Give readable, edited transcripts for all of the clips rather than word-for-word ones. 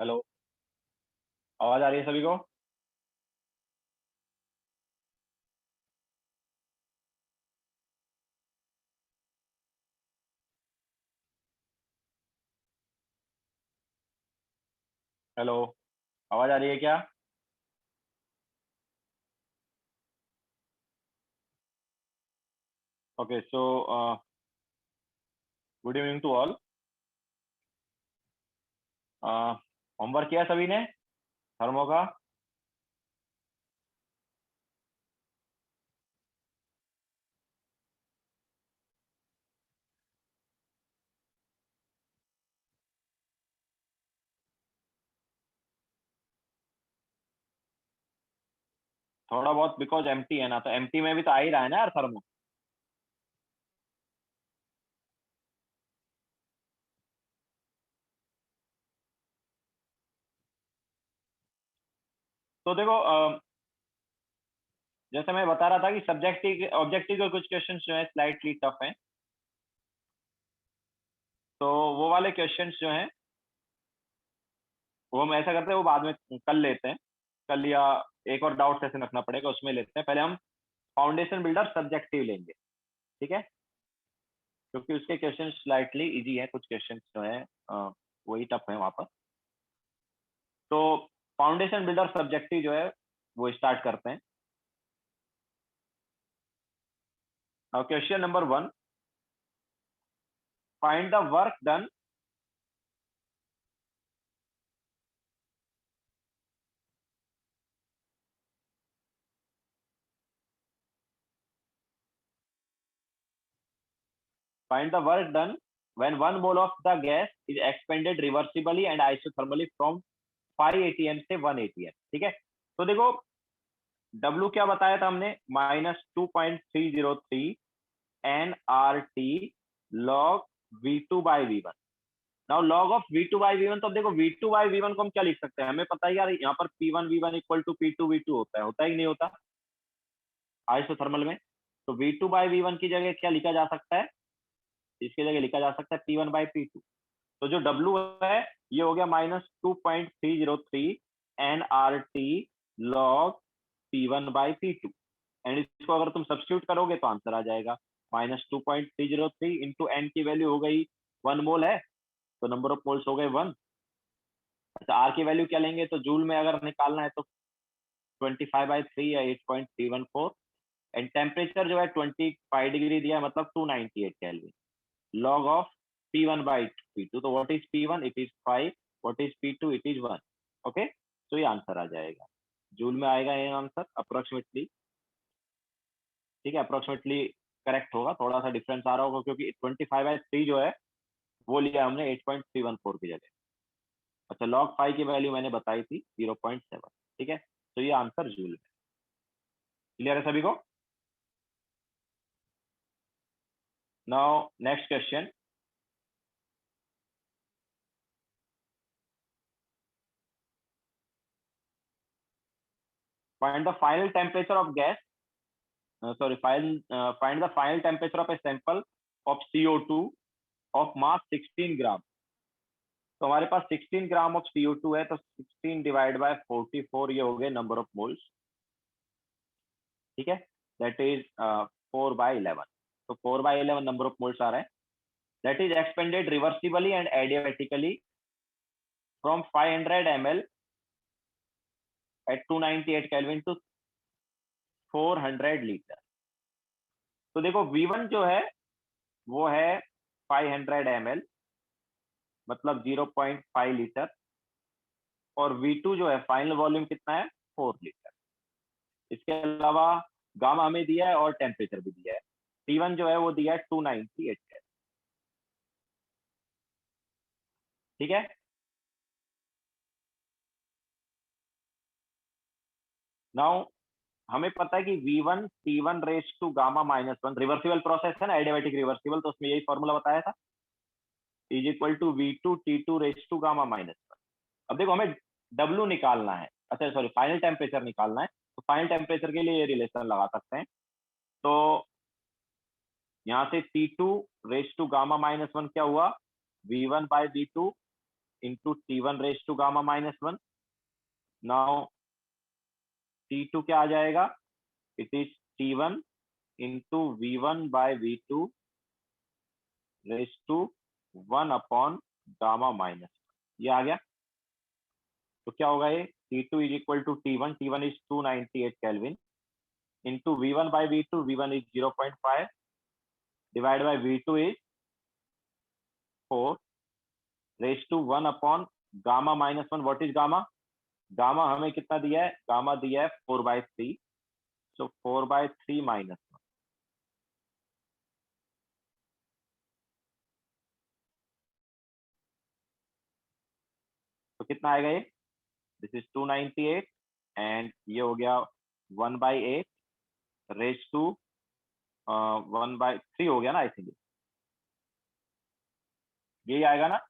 Hello. आवाज आ रही है सभी को? हेलो। आवाज आ रही है क्या? Okay, so good evening to all. Homework किया सभी ने थर्मो का? थोड़ा बहुत, बिकॉज एमटी है ना, तो एमटी में भी तो आ ही रहा है ना यार थर्मो। तो देखो, जैसे मैं बता रहा था कि सब्जेक्टिव ऑब्जेक्टिव के कुछ क्वेश्चन जो है स्लाइटली टफ हैं। तो वो वाले क्वेश्चन जो हैं वो हम ऐसा करते हैं, वो बाद में कल लेते हैं। कल या एक और डाउट सेशन रखना पड़ेगा, उसमें लेते हैं। पहले हम फाउंडेशन बिल्डर सब्जेक्टिव लेंगे, ठीक है? क्योंकि उसके क्वेश्चन स्लाइटली इजी है, कुछ क्वेश्चन जो है वही टफ है वहां पर। तो फाउंडेशन बिल्डर सब्जेक्टिव जो है वो स्टार्ट करते हैं। Now question number 1, find the work done find the work done when one mole of the gas is expanded reversibly and isothermally from 5 atm से 1 atm, ठीक है? तो देखो, W क्या बताया था हमने? -2.303 nRT log V2/V1। Now log of V2/V1, तो अब देखो V2/V1 को हम क्या लिख सकते हैं? हमें पता है यार, यहाँ पर P1V1 इक्वल टू P2V2 होता है कि नहीं होता आइसोथर्मल में? तो V2/V1 की जगह क्या लिखा जा सकता है? इसकी जगह लिखा जा सकता है P1/P2। तो जो W है ये हो गया -2.303 nRT log P1/P2। एंड इसको अगर तुम सब्स्टिट्यूट करोगे तो आंसर आ जाएगा -2.303 इंटू एन की वैल्यू हो गई 1 मोल है, तो नंबर ऑफ मोल्स हो गए 1। अच्छा, आर की वैल्यू क्या लेंगे? तो जूल में अगर निकालना है तो 25/3 या 8.314। एंड टेम्परेचर जो है 25 डिग्री दिया है, मतलब 298 केल्विन। लॉग ऑफ P1/P2, तो what is P1? It is 5। What is P2? It is 1। Okay, तो ये आंसर आ जाएगा, जूल में आएगा ये आंसर अप्रोक्सीमेटली। ठीक है, अप्रोक्सीमेटली करेक्ट होगा। थोड़ा सा डिफरेंस आ रहा होगा क्योंकि 25/3 जो है वो लिया हमने 8.314 की जगह। अच्छा, लॉग 5 की वैल्यू मैंने बताई थी 0.7। ठीक है, तो ये आंसर जूल है। क्लियर है सभी को? Now next question. Find the final temperature of gas, sorry, find the final temperature of a sample of CO2 of mass 16 ग्राम। तो हमारे पास 16 ग्राम ऑफ CO2 है, तो 16 डिवाइड बाय 44, ये हो गए नंबर ऑफ मोल्स। ठीक है, दैट इज 4/11। तो 4/11 नंबर ऑफ मोल्स आ रहे हैं। That is expanded reversibly and adiabatically from 500 ml at 298 kelvin to 400 litre. तो देखो, V1 जो है वो है 500 ml, मतलब 0.5 लीटर। और V2 जो है फाइनल वॉल्यूम कितना है? 4 लीटर। इसके अलावा गामा हमें दिया है और टेम्परेचर भी दिया है। T1 जो है वो दिया है 298 है। ठीक है, नाउ हमें पता है कि V1 T1 raise to gamma -1, reversible process है ना, एडियाबेटिक रिवर्सिबल, तो उसमें यही फॉर्मूला बताया था, is equal to V2 T2 raise to gamma -1। अब देखो, हमें W निकालना है, अच्छा सॉरी, फाइनल टेम्परेचर निकालना है। तो फाइनल टेम्परेचर के लिए ये रिलेशन लगा सकते हैं। तो यहाँ से T2 रेस टू गामा -1 क्या हुआ? V1/V2 into T1 raised to gamma minus 1. Now T2 क्या आ जाएगा? It is T1 into V1 by V2 raised to 1 upon gamma minus 1. ये आ गया. तो क्या होगा ये? T2 is equal to T1. T1 is 298 Kelvin into V1 by V2. V1 is 0.5 divided by V2 is 4 raised to 1 upon gamma minus 1. What is gamma? Gamma हमें कितना दिया है? गामा दिया है 4/3. सो 4/3 माइनस 1. तो कितना आएगा ये? दिस इज 298 एंड ये हो गया 1/8 रेज टू 1/3 हो गया ना. आई थिंक यही आएगा ना.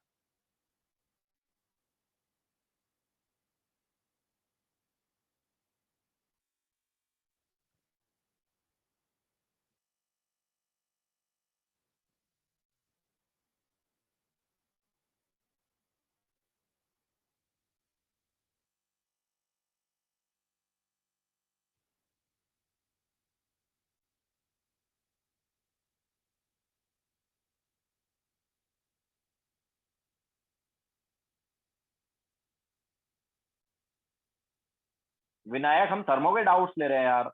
विनायक हम थर्मो के डाउट्स ले रहे हैं यार.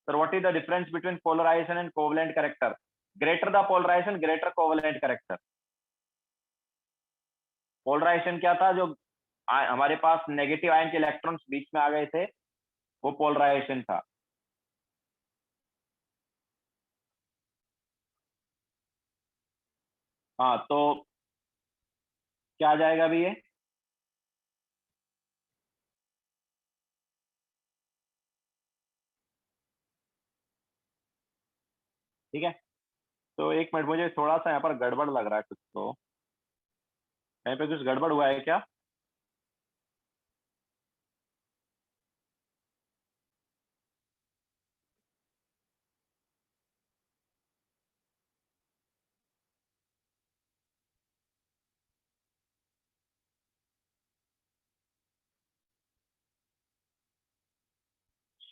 Sir what is the difference between polarisation and covalent character? Greater the polarisation greater covalent character. Polarisation क्या था? जो हमारे पास नेगेटिव आयन के इलेक्ट्रॉन्स बीच में आ गए थे, वो पोलराइजेशन था. हाँ, तो क्या आ जाएगा अभी ये? ठीक है. तो एक मिनट, मुझे थोड़ा सा यहाँ पर गड़बड़ लग रहा है कुछ. तो यहाँ पे कुछ गड़बड़ हुआ है क्या?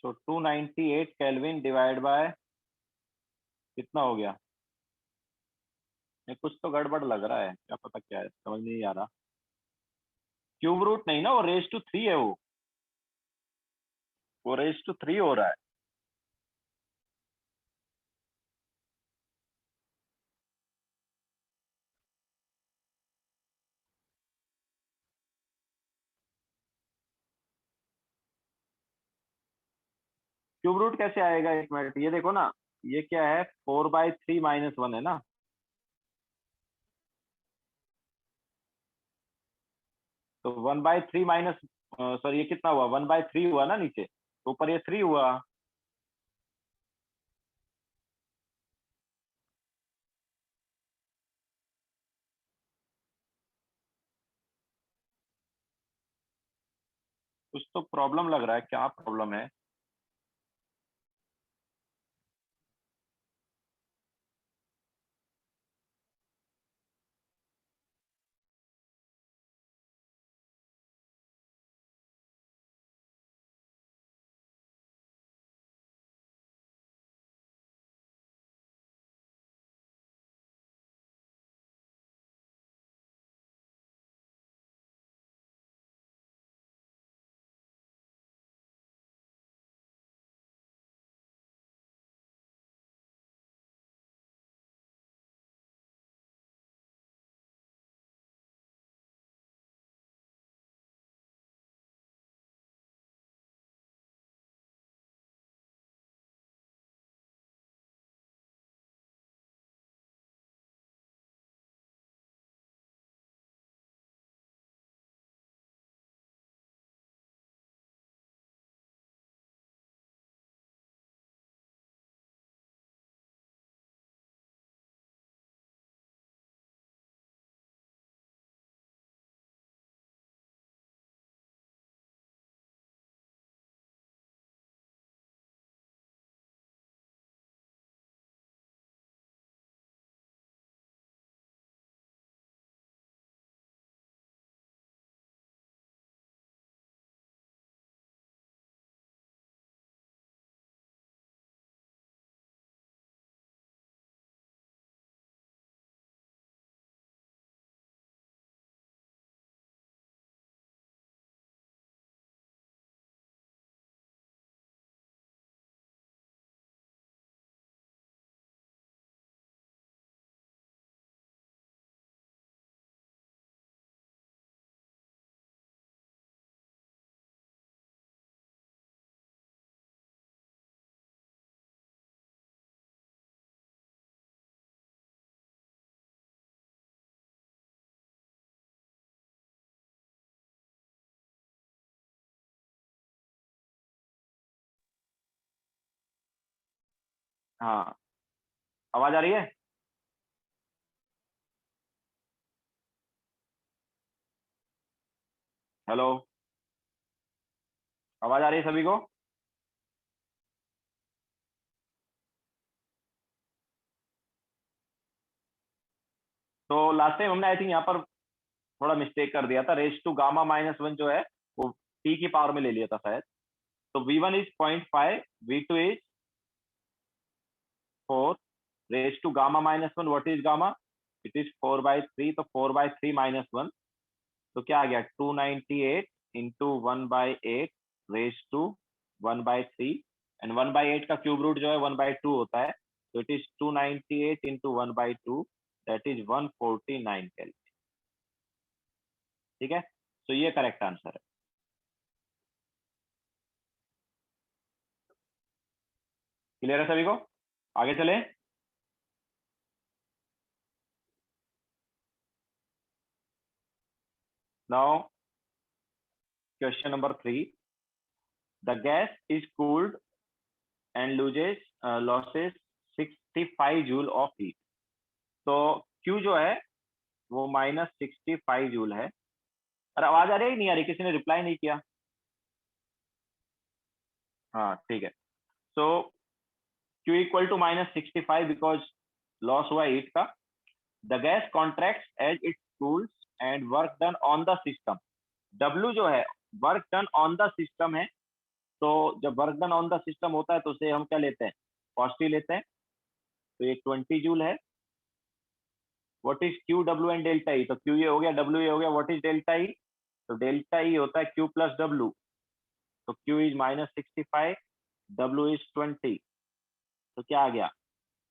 सो 298 केल्विन डिवाइड बाय कितना हो गया? नहीं, कुछ तो गड़बड़ लग रहा है. क्या पता क्या है, समझ नहीं आ रहा. क्यूब रूट नहीं ना, वो रेज टू 3 है. वो रेज टू 3 हो रहा है. क्यूब रूट कैसे आएगा? एक मिनट, ये देखो ना. ये क्या है? 4/3 माइनस 1 है ना. तो 1/3 माइनस, सॉरी, ये कितना हुआ? 1/3 हुआ ना नीचे, तो ऊपर ये 3 हुआ. कुछ तो प्रॉब्लम लग रहा है. क्या प्रॉब्लम है? हाँ, आवाज आ रही है? हेलो, आवाज आ रही है सभी को? तो लास्ट टाइम हमने आई थिंक यहाँ पर थोड़ा मिस्टेक कर दिया था, रेस टू गामा -1 जो है वो टी की पावर में ले लिया था शायद। तो V1 is 0.5, V2 is 4, raise to gamma -1, what is gamma? It is 4/3, तो 4/3 -1, तो क्या आ गया 298 इंटू 1/8 रेस टू 1/3, एंड 1/8 का क्यूब रूट जो है 1/2 होता है, तो it is 298 into 1/2, that is 149 calorie. ठीक है, तो ये करेक्ट आंसर है। क्लियर है सभी को? आगे चले। Now question number 3, the gas is cooled and losses 65 joule of heat. तो Q जो है वो -65 जूल है। अरे आवाज आ रही है नहीं आ रही? किसी ने रिप्लाई नहीं किया? हाँ ठीक है। So Q equal to -65 because loss हुआ हीट का। The gas contracts as it cools and work done on the system. W जो है work done on the system है, तो जब work done on the system होता है तो उसे हम क्या लेते हैं? कॉस्टली लेते हैं, तो ये 20 जूल है। What is Q, W and delta E? तो Q ये हो गया, W ये हो गया, व्हाट इज डेल्टा ई? तो डेल्टा ई होता है Q प्लस W, तो Q इज -65, W इज 20, तो क्या आ गया?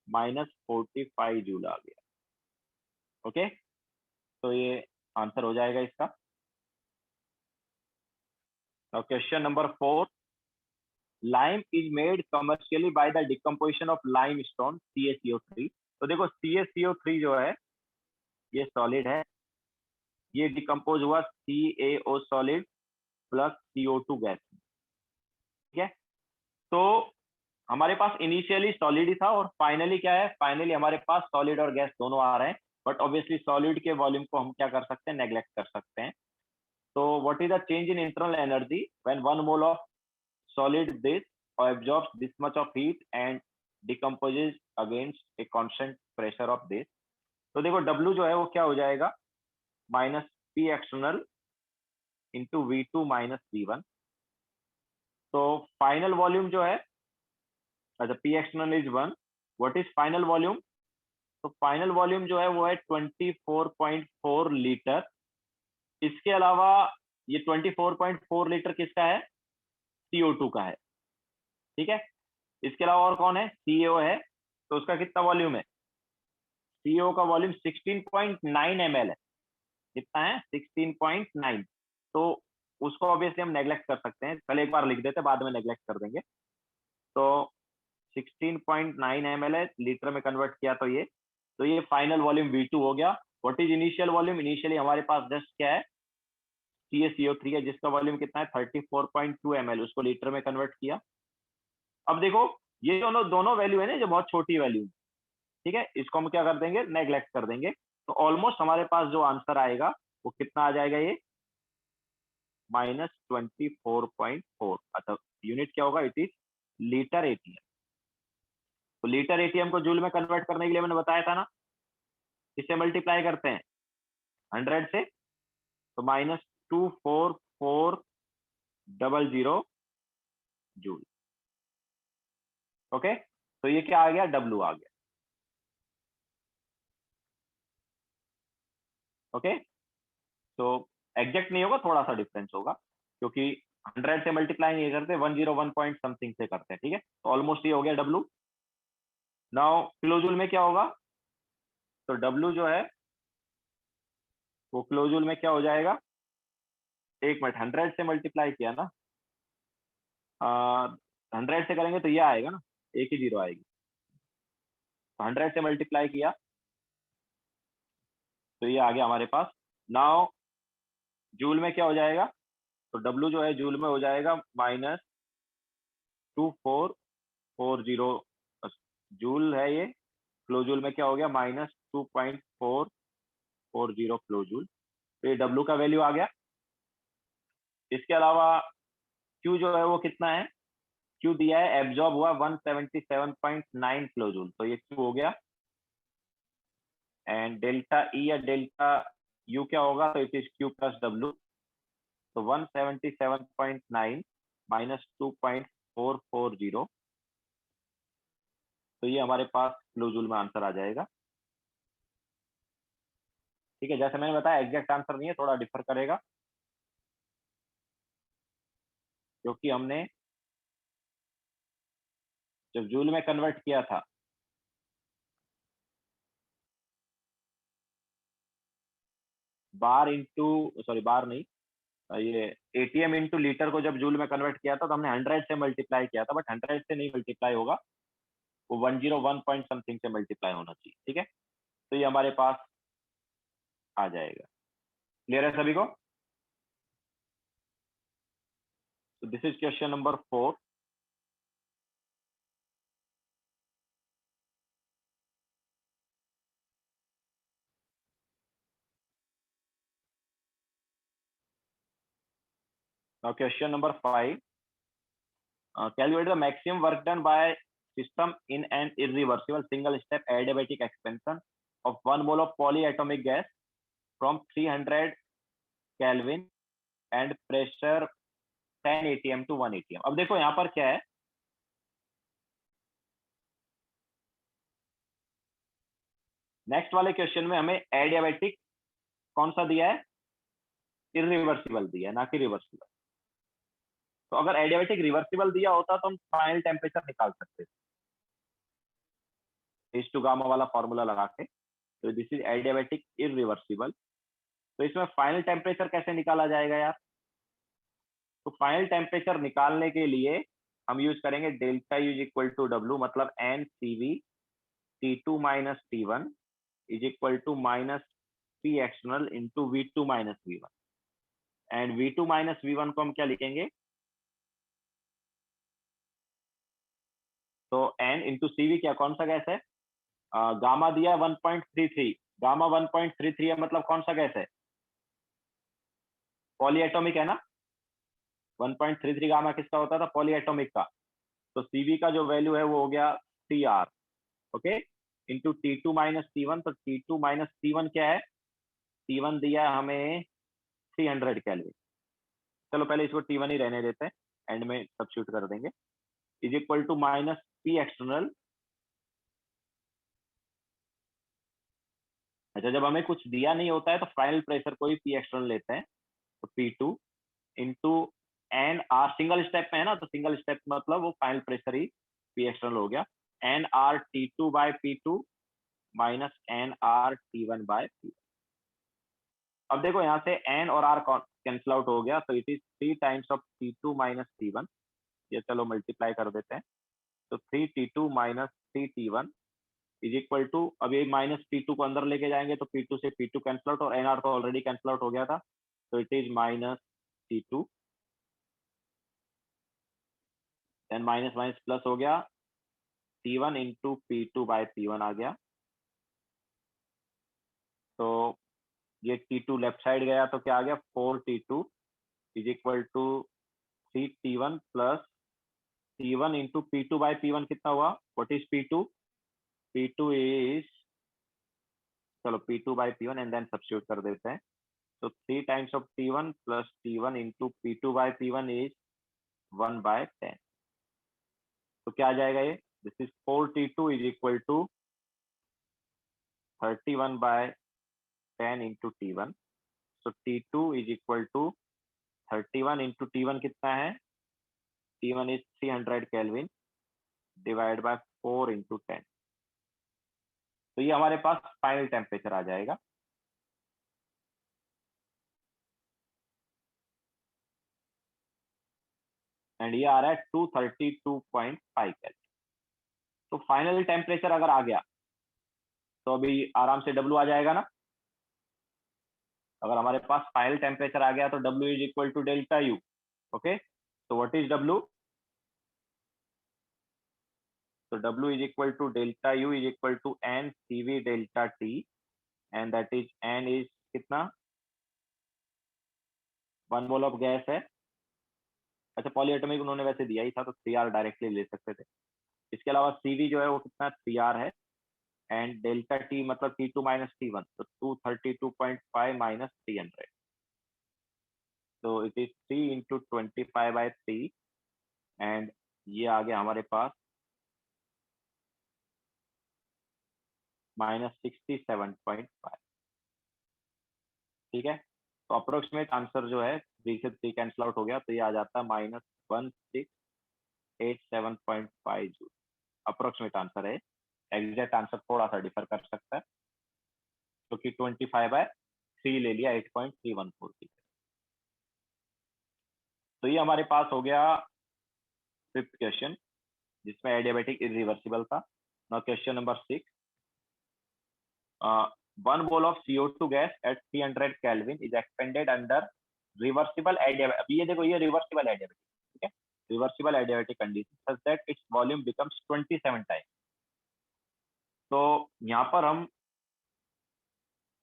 -45 जूल आ गया। ओके, तो ये आंसर हो जाएगा इसका। Now question number 4, lime is made commercially by the decomposition of limestone CaCO3। तो देखो CaCO3 जो है ये सॉलिड है, ये डिकम्पोज हुआ CaO solid plus CO2 gas. ठीक है, तो हमारे पास इनिशियली सॉलिड ही था और फाइनली क्या है? फाइनली हमारे पास सॉलिड और गैस दोनों आ रहे हैं, बट ऑब्वियसली सॉलिड के वॉल्यूम को हम क्या कर सकते हैं? नेग्लेक्ट कर सकते हैं। तो what is the change in internal energy when 1 mole of solid this or absorbs this much of heat and decomposes against a constant pressure of this? तो देखो W जो है वो क्या हो जाएगा? -P external into V2 minus V1। तो final volume जो है, अच्छा P external is 1, what is final volume? तो फाइनल वॉल्यूम जो है वो है 24.4 लीटर। इसके अलावा ये 24.4 लीटर किसका है? CO2 का है। ठीक है, इसके अलावा और कौन है? CO है, तो उसका कितना वॉल्यूम है? CO का वॉल्यूम 16.9 ml है। कितना है? 16.9। तो उसको ऑब्वियसली हम नेग्लेक्ट कर सकते हैं, पहले एक बार लिख देते हैं, बाद में नेग्लेक्ट कर देंगे। तो 16.9 ml है, लीटर में कन्वर्ट किया तो ये फाइनल वॉल्यूम V2 हो गया। What is initial volume? Initially हमारे पास जस्ट क्या है? CaCO3 है, जिसका वॉल्यूम कितना है? 34.2 ml, उसको लीटर में कन्वर्ट किया। अब देखो ये दोनों दोनों वैल्यू है ना जो बहुत छोटी वैल्यू, ठीक है, इसको हम क्या कर देंगे? नेग्लेक्ट कर देंगे। तो ऑलमोस्ट हमारे पास जो आंसर आएगा वो कितना आ जाएगा? ये -24.4। अच्छा, यूनिट क्या होगा? It is litre ATM. तो लीटर एटीएम को जूल में कन्वर्ट करने के लिए मैंने बताया था ना, इससे मल्टीप्लाई करते हैं 100 से, तो -24400 जूल। ओके, तो ये क्या आ गया? W आ गया। ओके, तो एग्जैक्ट नहीं होगा, थोड़ा सा डिफरेंस होगा, क्योंकि 100 से मल्टीप्लाई नहीं करते, 101 पॉइंट समथिंग से करते हैं। ठीक है, तो ऑलमोस्ट ये हो गया W। नाउ किलोजूल में क्या होगा? तो W जो है वो किलोजूल में क्या हो जाएगा? एक मिनट, 100 से मल्टीप्लाई किया ना, 100 से करेंगे तो ये आएगा ना, एक ही जीरो आएगी। तो 100 से मल्टीप्लाई किया तो ये आ गया हमारे पास। नाउ जूल में क्या हो जाएगा? तो W जो है जूल में हो जाएगा -2440, जूल है ये, किलो जूल में क्या हो गया, -2.440 किलो जूल। तो ये डब्ल्यू का वैल्यू आ गया। इसके अलावा क्यू जो है वो कितना है, क्यू दिया है, एब्जॉर्ब हुआ 177.9 किलो जूल, तो ये क्यू हो गया। एंड डेल्टा ई या डेल्टा यू क्या होगा, तो it is Q plus W. तो 177.9 माइनस 2.440, तो ये हमारे पास किलो जूल में आंसर आ जाएगा। ठीक है, जैसे मैंने बताया एग्जैक्ट आंसर नहीं है, थोड़ा डिफर करेगा, क्योंकि हमने जब जूल में कन्वर्ट किया था, बार इंटू, सॉरी बार नहीं, ये एटीएम इंटू लीटर को जब जूल में कन्वर्ट किया था तो हमने 100 से मल्टीप्लाई किया था, बट 100 से नहीं मल्टीप्लाई होगा, वो 101 पॉइंट समथिंग से मल्टीप्लाई होना चाहिए। ठीक है, तो ये हमारे पास आ जाएगा। क्लियर है सभी को? तो this is question number 4। Now question number 5, calculate the maximum work done by system in an irreversible single step adiabatic expansion of 1 mole of polyatomic gas from 300 Kelvin and pressure 10 atm to 1 atm। अब देखो यहाँ पर क्या है, next वाले question में हमें adiabatic कौन सा दिया है, इरिवर्सिबल दिया है, ना कि रिवर्सिबल। तो अगर एडियाबेटिक रिवर्सिबल दिया होता तो हम फाइनल टेम्परेचर निकाल सकते थे, इस टू गामा वाला फॉर्मूला लगा के। तो दिस इज एडियाबेटिक इरिवर्सिबल। तो इसमें फाइनल टेम्परेचर कैसे निकाला जाएगा यार? तो फाइनल टेम्परेचर निकालने के लिए हम यूज करेंगे delta U is equal to W, मतलब N C V T two minus T one is equal to minus P external into V two minus V one. And V two minus V one को हम क्या लिखेंगे, तो N into सी V क्या कौन सा gas है, गामा दिया 1.33, गामा 1.33 है, मतलब कौन सा गैस है, पॉलीएटॉमिक है ना। 1.33 गामा किसका होता था, पॉलीएटॉमिक का। तो सीवी का जो वैल्यू है वो हो गया C R, okay, into T two minus T one. तो T two minus T one क्या है, टी वन दिया है हमें 300 कैलविन। चलो पहले इसको टी वन ही रहने देते हैं, एंड में सब्स्टिट्यूट कर देंगे, is equal to minus P external. अच्छा, जब हमें कुछ दिया नहीं होता है तो फाइनल प्रेशर को ही पी एक्सटर्नल लेते हैं, तो P two into N R, single step में है ना, तो सिंगल स्टेप मतलब वो फाइनल प्रेशर ही पी एक्सटर्नल हो गया, N R T two by P two minus N R T one by P. अब देखो यहाँ से एन और आर कैंसिल आउट हो गया, तो it is 3 times of T two minus T one. ये चलो मल्टीप्लाई कर देते हैं, तो 3 T2 minus 3 T1 is equal to, अब ये माइनस P2 को अंदर लेके जाएंगे तो P2 से P2 कैंसिल आउट, और NR तो ऑलरेडी कैंसिल आउट हो गया था, तो it is minus T2, then minus minus plus हो गया, T1 into P2 by P1 आ गया। तो ये T2 लेफ्ट साइड गया तो क्या आ गया, 4T2 is equal to 3T1 plus T1 into P2 by P1 कितना हुआ, what is P2, P2 is, चलो P2 by P1 and then substitute कर देते हैं। So 3 times of T1 plus T1 into P2 by P1 is 1 by 10। तो क्या आ जाएगा ये, this is 4T2 is equal to 31 by 10 into T1। So T2 is equal to 31 into T1 कितना है, T1 is 300 Kelvin divided by 4 into 10। तो ये हमारे पास final temperature आ जाएगा। एंड ये आ रहा है 232.5 केल्विन। तो फाइनल टेम्परेचर अगर आ गया तो अभी आराम से W आ जाएगा ना। अगर हमारे पास फाइनल टेम्परेचर आ गया तो W is equal to delta U, okay. तो व्हाट इज W, तो W is equal to delta U is equal to N CV delta T and that is N is कितना 1 mole of gas है। अच्छा polyatomic उन्होंने वैसे दिया ही था तो 3R डायरेक्टली ले सकते थे। इसके अलावा CV जो है वो कितना 3R है एंड डेल्टा T मतलब T2 माइनस T1 तो 232.5 माइनस 300 तो इट इज 3 इंटू 25/3 एंड ये आ गया हमारे पास -67.5। ठीक है तो अप्रोक्सीमेट आंसर जो है 3 से 3 कैंसिल आउट हो गया तो ये आ जाता है -1687.5 जूल। अप्रोक्सीमेट आंसर है, एग्जैक्ट आंसर थोड़ा सा डिफर कर सकता है क्योंकि 25/3 ले लिया 8.314 की। तो ये हमारे पास हो गया फिफ्थ क्वेश्चन जिसमें एडियाबेटिक इरिवर्सिबल था। Now question number 6, 1 mole of CO2 gas at 300 Kelvin is expanded under reversible adiabatic। अभी ये देखो ये रिवर्सिबल एडियाबेटिक, ठीक है, reversible adiabatic condition such that its volume becomes 27 times. तो यहाँ पर हम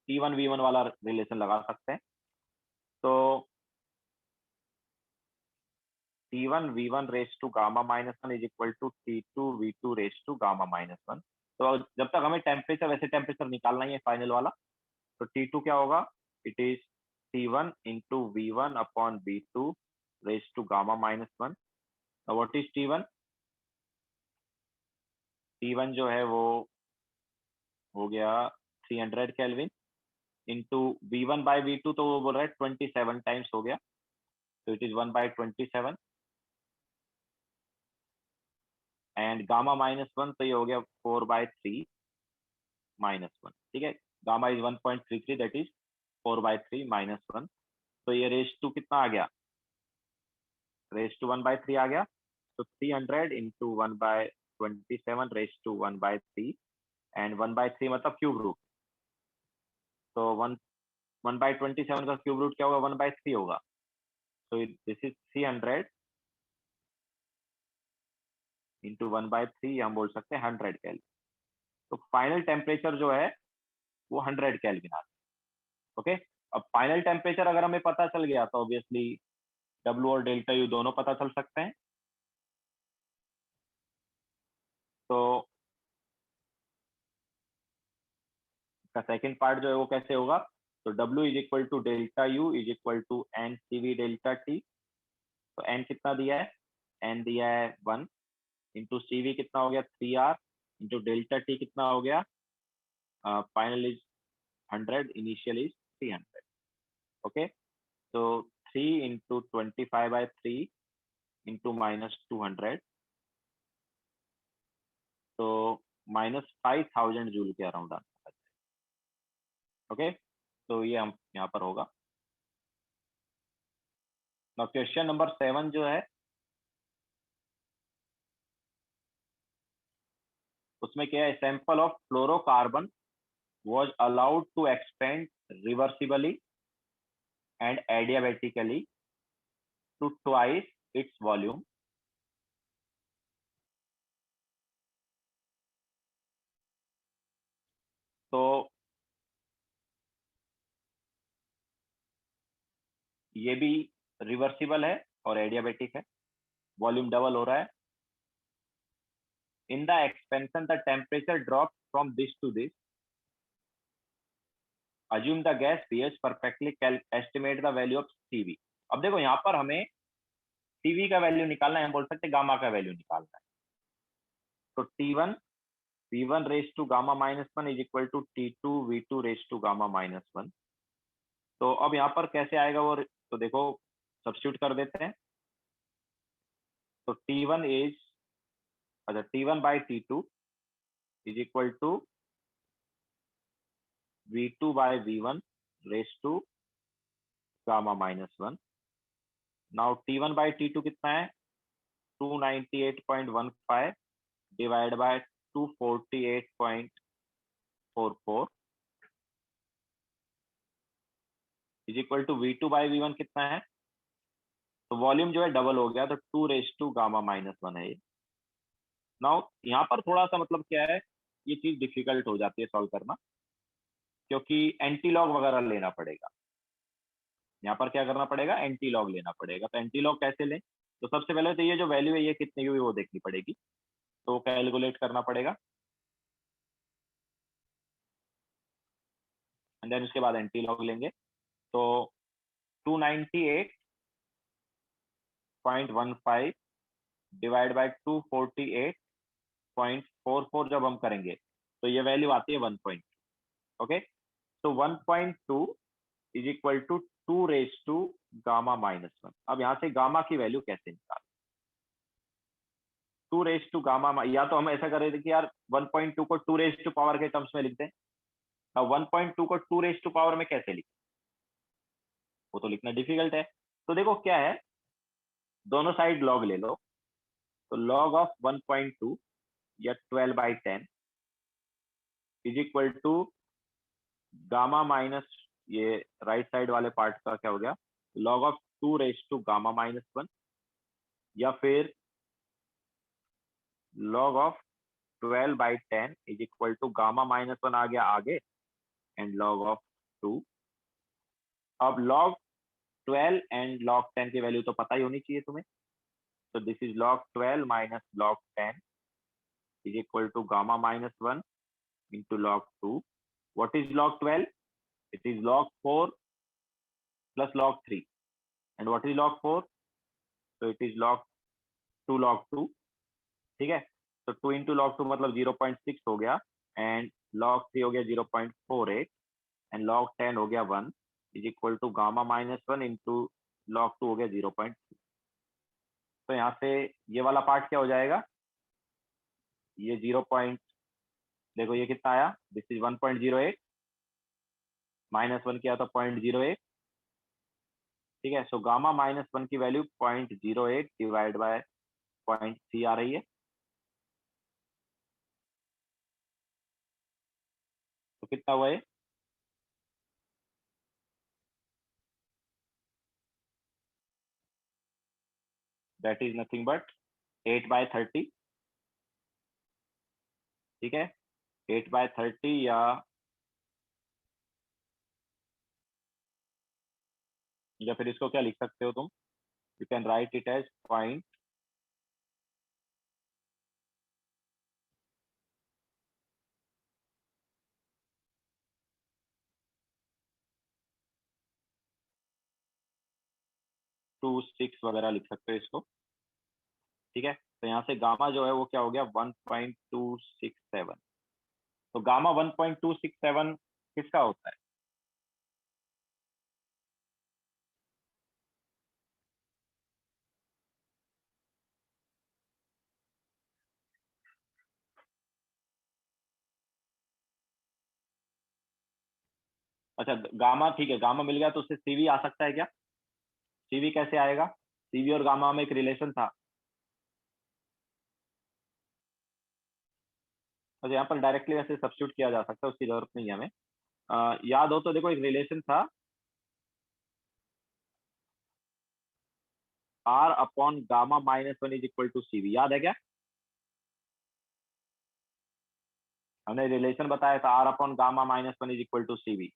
T1 V1 वाला रिलेशन लगा सकते हैं। तो T1 V1 raise to gamma -1 is equal to T2 V2 raise to gamma -1। तो जब तक हमें टेम्परेचर वैसे टेम्परेचर निकालना ही है फाइनल वाला, तो T2 क्या होगा, it is T1 into V1 upon V2 raise to gamma -1। What is T1? T1 जो है वो हो गया 300 kelvin into V1 by V2 तो वो बोल रहा है 27 टाइम्स हो गया तो इट इज 1/27 एंड गामा -1 तो ये हो गया 4/3 -1। ठीक है, गामा इज 1.33 दैट इज 4/3 -1। तो ये रेस टू कितना आ गया, रेस टू 1/3 आ गया तो 300 इंटू 1/27 रेस टू 1/3 एंड 1/3 मतलब क्यूब रूट। तो 1/27 का क्यूब रूट क्या होगा, 1/3 होगा। तो दिस इज 300 इंटू 1/3 हम बोल सकते हैं 100 केल्विन। तो फाइनल टेम्परेचर जो है वो 100 केल्विन आता है। ओके, अब फाइनल टेम्परेचर अगर हमें पता चल गया तो ऑब्वियसली W और डेल्टा U दोनों पता चल सकते हैं। तो का सेकंड पार्ट जो है वो कैसे होगा, तो W is equal to delta U is equal to N CV delta T। तो N कितना दिया है, N दिया है 1 इंटू CV कितना हो गया 3R इंटू डेल्टा T कितना हो गया, final is 100 initial is 300। Okay, तो 3 इंटू 25/3 इंटू -200 तो -5000 जूल के अराउंड आंसर। ओके, तो ये हम यहाँ पर होगा। नाउ क्वेश्चन नंबर 7 जो है उसमें क्या है, sample of fluorocarbon was allowed to expand reversibly and adiabatically to twice its volume। तो ये भी रिवर्सिबल है और एडियाबेटिक है, वॉल्यूम डबल हो रहा है। In the expansion the temperature drop from this to this, assume the gas behaves perfectly, estimate the value of CV। अब देखो यहाँ पर हमें CV का वैल्यू निकालना है, हम बोल सकते हैं गामा का वैल्यू निकालना है। तो T1 V1 raise to gamma -1 is equal to T2 V2 raise to gamma -1। तो अब यहाँ पर कैसे आएगा वो, तो देखो सब्स्टिट्यूट कर देते हैं। तो T1 इज, अच्छा T1 by T2 is equal to V2 by V1 raise to gamma -1। Now T1 by T2 कितना है 298.15 divide by 248.44 is equal to V2 by V1 कितना है, तो वॉल्यूम जो है डबल हो गया तो 2 रेस टू गामा -1 है ये। नाउ यहाँ पर थोड़ा सा मतलब क्या है, ये चीज डिफिकल्ट हो जाती है सॉल्व करना, क्योंकि एंटी लॉग वगैरह लेना पड़ेगा। यहाँ पर क्या करना पड़ेगा, एंटी लॉग लेना पड़ेगा। तो एंटी लॉग कैसे लें, तो सबसे पहले तो ये जो वैल्यू है ये कितनी की हुई वो देखनी पड़ेगी, तो कैलकुलेट करना पड़ेगा, एंड देन उसके बाद एंटी लॉग लेंगे। तो 298.15 डिवाइड बाई 248.44 जब हम करेंगे तो ये वैल्यू आती है 1. ओके, तो 1.2 इज इक्वल टू 2 गामा -1। अब यहाँ से गामा की वैल्यू कैसे निकाल, 2 या तो हम ऐसा कर रहे थे कि यार 1.2 को 2 पावर के टर्म्स में लिखते हैं। अब 1.2 को 2 पावर में कैसे लिखें, वो तो लिखना डिफिकल्ट है। तो देखो क्या है, दोनों साइड लॉग ले लो, तो लॉग ऑफ 1.2 या 12/10 is equal to gamma minus, ये राइट साइड वाले पार्ट का क्या हो गया, लॉग ऑफ 2 गामा -1, या फिर log of 12/10 is equal to gamma -1 आ गया आगे, एंड लॉग ऑफ 2। अब लॉग 12 एंड लॉग 10 की वैल्यू तो पता ही होनी चाहिए तुम्हें, तो this is log 12 minus log 10 is equal to gamma -1 into log 2. What is log 12? It is log 4 plus log 3. And what is log 4? So it is log 2 log 2. ठीक है, तो 2 इंटू लॉग 2 मतलब 0.6 हो गया, एंड log 3 हो गया 0.48, and log 10 हो गया 1 is equal to gamma -1 into log 2 हो गया 0.3। तो यहाँ से ये वाला पार्ट क्या हो जाएगा, ये 0. देखो ये कितना आया, दिस इज 1.08, -1 किया तो 0.08। ठीक है, सो गामा -1 की वैल्यू 0.08 डिवाइड बाय 0.3 आ रही है, तो कितना हुआ ये, दैट इज नथिंग बट 8/30। ठीक है, 8/30, या फिर इसको क्या लिख सकते हो तुम, you can write it as 0., two six वगैरह लिख सकते हो इसको। ठीक है, तो यहाँ से गामा जो है वो क्या हो गया 1.267। तो गामा 1.267 किसका होता है, अच्छा गामा, ठीक है गामा मिल गया, तो उससे सीवी आ सकता है क्या, सीवी कैसे आएगा, सीवी और गामा में एक रिलेशन था। अच्छा यहाँ पर डायरेक्टली वैसे सब्स्टिट्यूट किया जा सकता है, उसकी जरूरत नहीं है हमें। याद हो तो देखो एक रिलेशन था, R upon gamma -1 is equal to CV, याद है क्या, हमने रिलेशन बताया था R upon gamma -1 is equal to CV,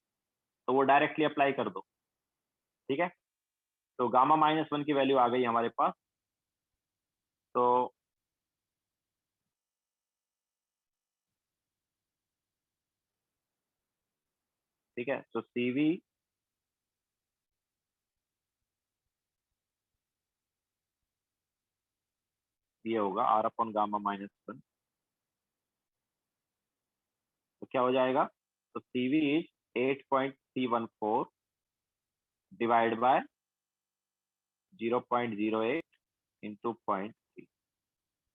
तो वो डायरेक्टली अप्लाई कर दो। ठीक है, तो गामा -1 की वैल्यू आ गई हमारे पास, तो ठीक है, तो सीवी ये होगा आर अपॉन गामा -1, तो क्या हो जाएगा, तो CV is 8.314 divide by 0.08 into 0.3,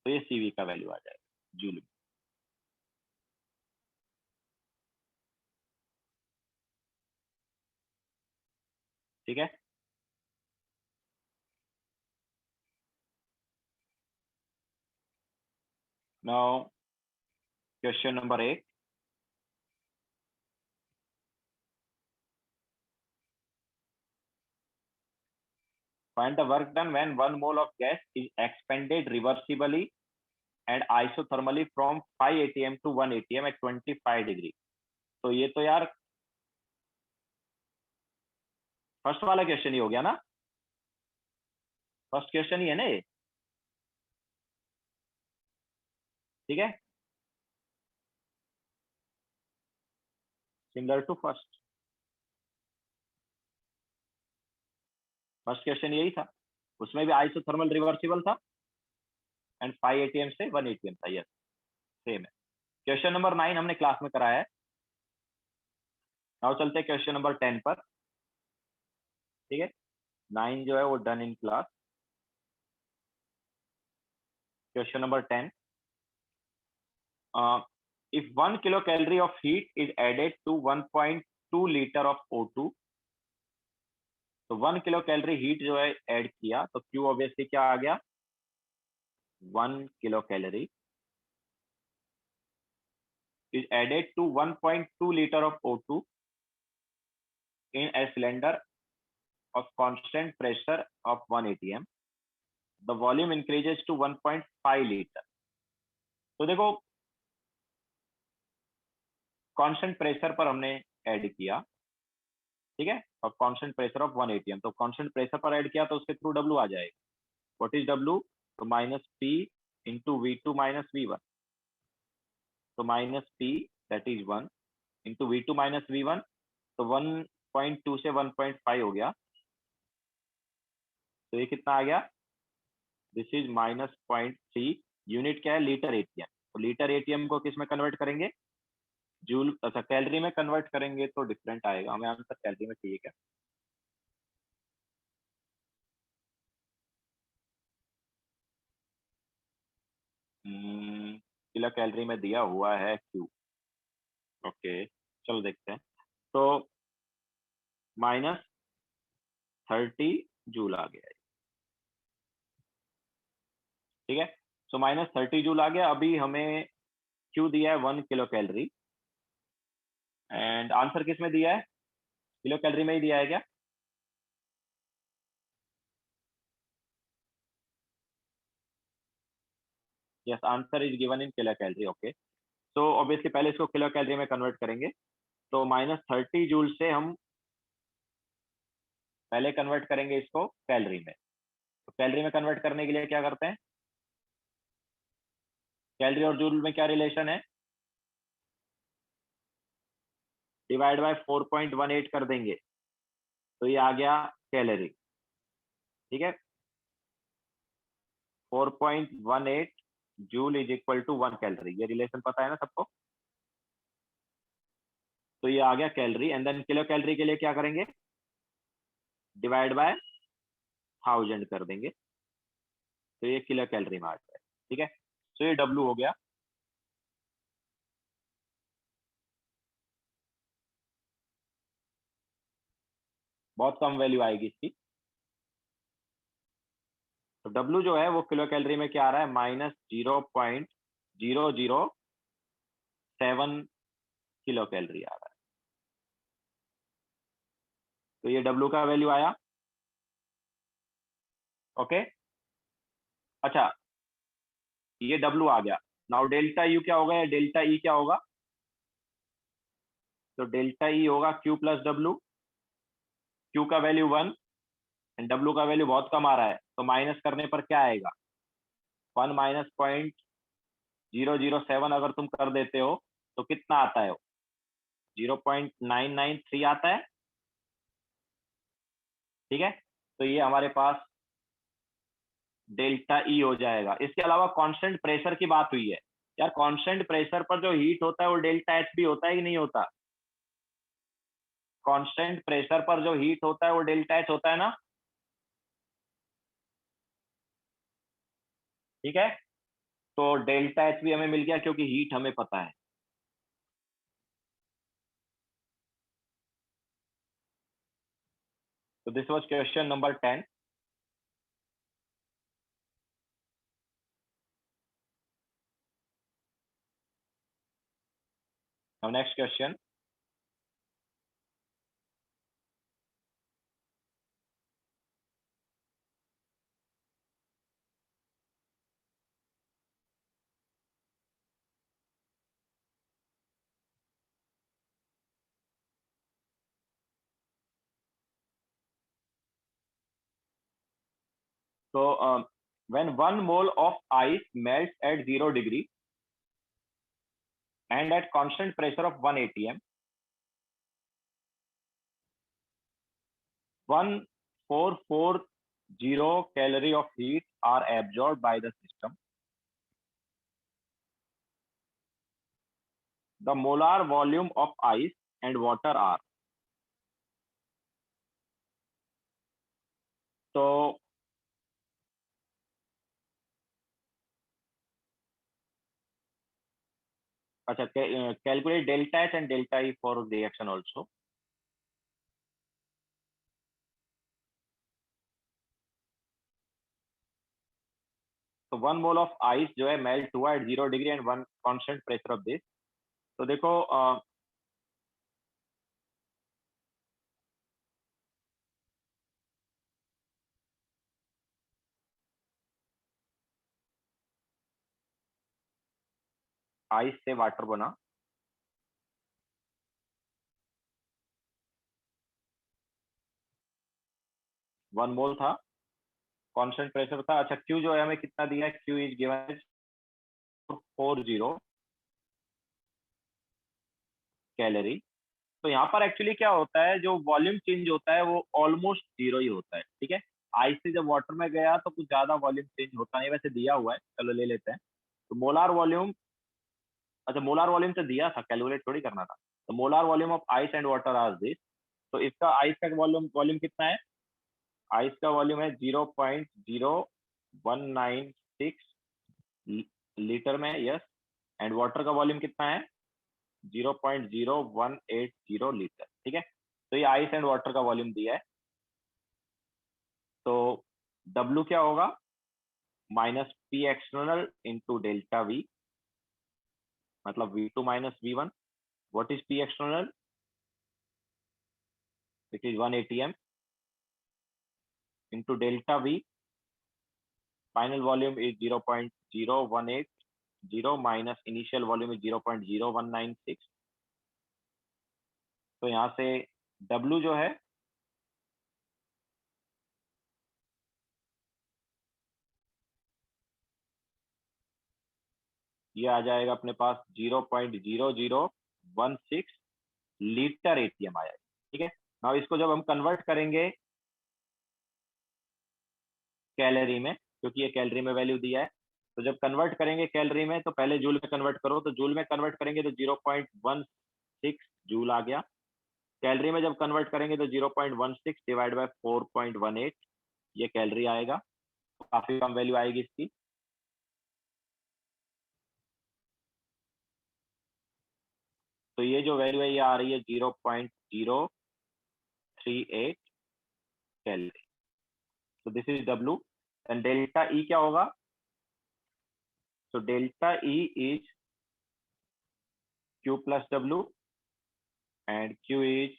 तो ये सीवी का वैल्यू आ जाएगा जूल में। ठीक है, now question number 8, find the work done when 1 mole of gas is expanded reversibly and isothermally from 5 atm to 1 atm at 25 degree. तो ये तो यार फर्स्ट वाला क्वेश्चन ही हो गया ना, फर्स्ट क्वेश्चन ही है ना ये, ठीक है, similar to first, first question यही था, उसमें भी आइसोथर्मल रिवर्सिबल था एंड 5 atm से 1 atm था, यस सेम है। क्वेश्चन नंबर 9 हमने क्लास में कराया है। नाउ चलते हैं क्वेश्चन नंबर 10 पर, ठीक है, 9 जो है वो done in class. Question number 10, if 1 kilocalorie of heat is added to 1.2 liter of O2, तो 1 किलो कैलोरी हीट जो है ऐड किया तो Q ऑब्वियसली क्या आ गया, 1 kilo calorie is added to 1.2 liter of O2 in a cylinder of constant pressure of 1 atm. The volume increases to 1.5 liter. तो देखो कांस्टेंट प्रेशर पर हमने ऐड किया, ठीक है, और कांस्टेंट प्रेशर ऑफ 1 atm, तो कांस्टेंट प्रेशर पर ऐड किया तो उसके थ्रू W आ जाएगा। व्हाट इज W, तो minus P into V2 minus V1, तो minus P that is 1 into V2 minus V1, तो 1.2 से 1.5 हो गया, तो ये कितना आ गया, दिस इज माइनस 0.3। यूनिट क्या है, लीटर एटीएम, तो लीटर एटीएम को किस में कन्वर्ट करेंगे, जूल, अच्छा कैलोरी में कन्वर्ट करेंगे तो डिफरेंट आएगा, हमें आंसर कैलोरी में चाहिए क्या। किलो कैलोरी में दिया हुआ है Q, ओके चलो देखते हैं, तो माइनस 30 जूल आ गया है, ठीक है, सो माइनस 30 जूल आ गया। अभी हमें Q दिया है 1 किलो कैलोरी एंड आंसर किस में दिया है, किलो कैलोरी में ही दिया है क्या, yes answer is given in kilo calorie, okay. तो ऑब्वियसली पहले इसको किलो कैलोरी में कन्वर्ट करेंगे, तो माइनस 30 जूल से हम पहले कन्वर्ट करेंगे इसको कैलोरी में, तो कैलोरी में कन्वर्ट करने के लिए क्या करते हैं, कैलोरी और जूल में क्या रिलेशन है, डिवाइड बाय 4.18 कर देंगे तो ये आ गया कैलोरी, ठीक है, 4.18 joule is equal to 1 calorie, ये रिलेशन पता है ना सबको, तो ये आ गया calorie and then kilo calorie के लिए क्या करेंगे, डिवाइड बाय 1000 कर देंगे तो ये किलो कैलोरी में आ जाए, ठीक है, तो ये W हो गया। बहुत कम वैल्यू आएगी इसकी, तो W जो है वो किलो कैलोरी में क्या आ रहा है, माइनस 0.007 किलो कैलोरी आ रहा है, तो ये W का वैल्यू आया, ओके। अच्छा ये W आ गया, नाउ डेल्टा U क्या होगा या डेल्टा E क्या होगा, तो डेल्टा E होगा Q प्लस W, Q का वैल्यू 1 एंड W का वैल्यू बहुत कम आ रहा है, तो माइनस करने पर क्या आएगा, 1 माइनस 0.007 अगर तुम कर देते हो तो कितना आता है, 0.993 आता है, ठीक है, तो ये हमारे पास डेल्टा ई हो जाएगा। इसके अलावा कांस्टेंट प्रेशर की बात हुई है, यार कांस्टेंट प्रेशर पर जो हीट होता है वो डेल्टा एच भी होता है कि नहीं होता, कांस्टेंट प्रेशर पर जो हीट होता है वो डेल्टा एच होता है ना, ठीक है, तो डेल्टा एच भी हमें मिल गया क्योंकि हीट हमें पता है। तो this was question number 10। Now next question, So when 1 mole of ice melts at 0 degree and at constant pressure of 1 atm, 1440 calorie of heat are absorbed by the system. The molar volume of ice and water are. So अच्छा, calculate delta H and delta E for reaction also. तो 1 mole of ice जो है melt हुआ at 0 degree and 1 constant pressure of this. तो देखो ice से water बना, 1 मोल था, कांस्टेंट प्रेशर था. अच्छा, Q जो है हमें कितना दिया है, Q इज गिवन 40 कैलोरी. तो यहाँ पर एक्चुअली क्या होता है, जो वॉल्यूम चेंज होता है वो ऑलमोस्ट 0 ही होता है. ठीक है, आइस से जब वाटर में गया तो कुछ ज्यादा वॉल्यूम चेंज होता नहीं, वैसे दिया हुआ है, चलो ले लेते हैं. तो मोलार वॉल्यूम, अच्छा मोलार वॉल्यूम तो दिया था, कैलकुलेट थोड़ी करना था. तो molar volume of ice and water are this. तो इसका आइस का वॉल्यूम वॉल्यूम कितना है, आइस का वॉल्यूम है 0.0196 लीटर में, यस. एंड वाटर का वॉल्यूम कितना है, 0.0180 लीटर. ठीक है, तो ये आइस एंड वाटर का वॉल्यूम दिया है. तो W क्या होगा, minus P external into delta V, मतलब V2 minus V1. What is P external, which is 1 atm into delta V. Final volume is 0.0180 minus initial volume is 0.0196. तो यहाँ से W जो है ये आ जाएगा अपने पास 0.0016 लीटर एटीएम आया. ठीक है, नाउ इसको जब हम कन्वर्ट करेंगे कैलोरी में, क्योंकि ये कैलोरी में वैल्यू दिया है, तो जब कन्वर्ट करेंगे कैलोरी में तो पहले जूल में कन्वर्ट करो. तो जूल में कन्वर्ट करेंगे तो 0.16 जूल आ गया. कैलोरी में जब कन्वर्ट करेंगे तो 0.16 डिवाइड बाय 4.18 ये कैलोरी आएगा. तो काफी कम वैल्यू आएगी इसकी. तो ये जो वैल्यू है ये आ रही है 0.038 कैलोरी. तो this is W. And delta E क्या होगा, so delta E is Q plus W and Q is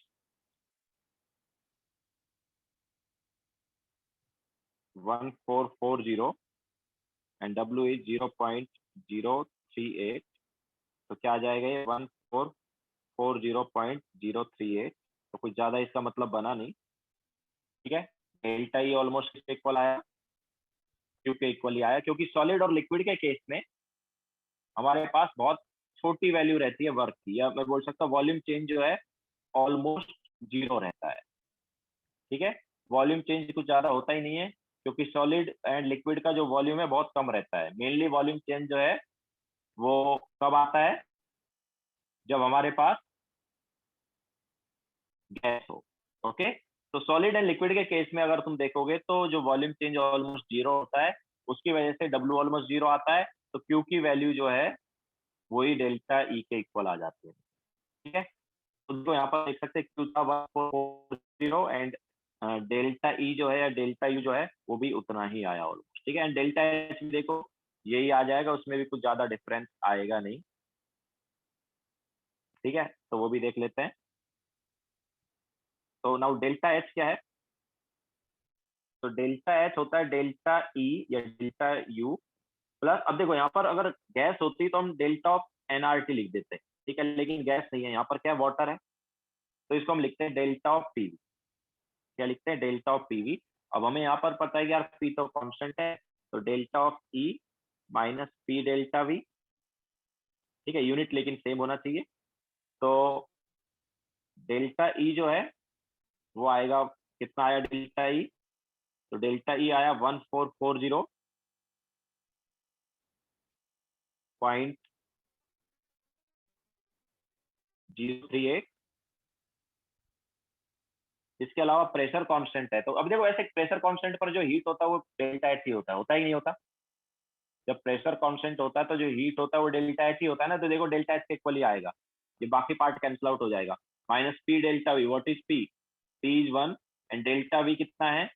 1440 and W is 0.038. तो क्या आ जाएगा ये 1440.038. तो कुछ ज्यादा इसका मतलब बना नहीं. ठीक है, डेल्टा ई ऑलमोस्ट किसके इक्वल आया, Q के इक्वल ही आया, क्योंकि सॉलिड और लिक्विड के केस में हमारे पास बहुत छोटी वैल्यू रहती है वर्क की, या मैं बोल सकता हूँ वॉल्यूम चेंज जो है ऑलमोस्ट 0 रहता है. ठीक है, वॉल्यूम चेंज कुछ ज्यादा होता ही नहीं है, क्योंकि सॉलिड एंड लिक्विड का जो वॉल्यूम है बहुत कम रहता है. मेनली वॉल्यूम चेंज जो है वो कब आता है, जब हमारे पास गैस हो. ओके, तो सॉलिड एंड लिक्विड के केस में अगर तुम देखोगे तो जो वॉल्यूम चेंज ऑलमोस्ट 0 होता है, उसकी वजह से W ऑलमोस्ट 0 आता है. तो Q की वैल्यू जो है वही डेल्टा E के इक्वल आ जाती है. ठीक है, तो यहाँ पर देख सकते हैं Q था 1440 एंड डेल्टा E जो है या डेल्टा U जो है वो भी उतना ही आया ऑलमोस्ट. ठीक है, एंड डेल्टा H भी देखो यही आ जाएगा, उसमें भी कुछ ज्यादा डिफरेंस आएगा नहीं. ठीक है, तो वो भी देख लेते हैं. तो नाउ डेल्टा H क्या है, तो डेल्टा H होता है डेल्टा E या डेल्टा U प्लस, अब देखो यहाँ पर अगर गैस होती तो हम डेल्टा ऑफ NRT लिख देते. ठीक है, लेकिन गैस नहीं है, यहाँ पर क्या है, वाटर है, तो इसको हम लिखते हैं डेल्टा ऑफ PV. क्या लिखते हैं, डेल्टा ऑफ PV. अब हमें यहाँ पर पता है कि यार पी तो कांस्टेंट है, तो delta of E minus P delta we, ठीक है, यूनिट लेकिन सेम होना चाहिए। तो डेल्टा ई जो है वो आएगा, कितना आया डेल्टा ई, तो डेल्टा ई आया 1440.038। इसके अलावा प्रेशर कांस्टेंट है, तो अब देखो ऐसे प्रेशर कांस्टेंट पर जो हीट होता है वो डेल्टा एच ही होता है ही नहीं होता। जब प्रेशर कांस्टेंट होता है तो जो हीट होता है वो डेल्टा एच ही होता है ना, तो देखो डेल्टा एच के इक्वल ही आएगा, ये बाकी पार्ट कैंसिल आउट हो जाएगा। Minus P delta we, what is P, P is 1 and delta V कितना है,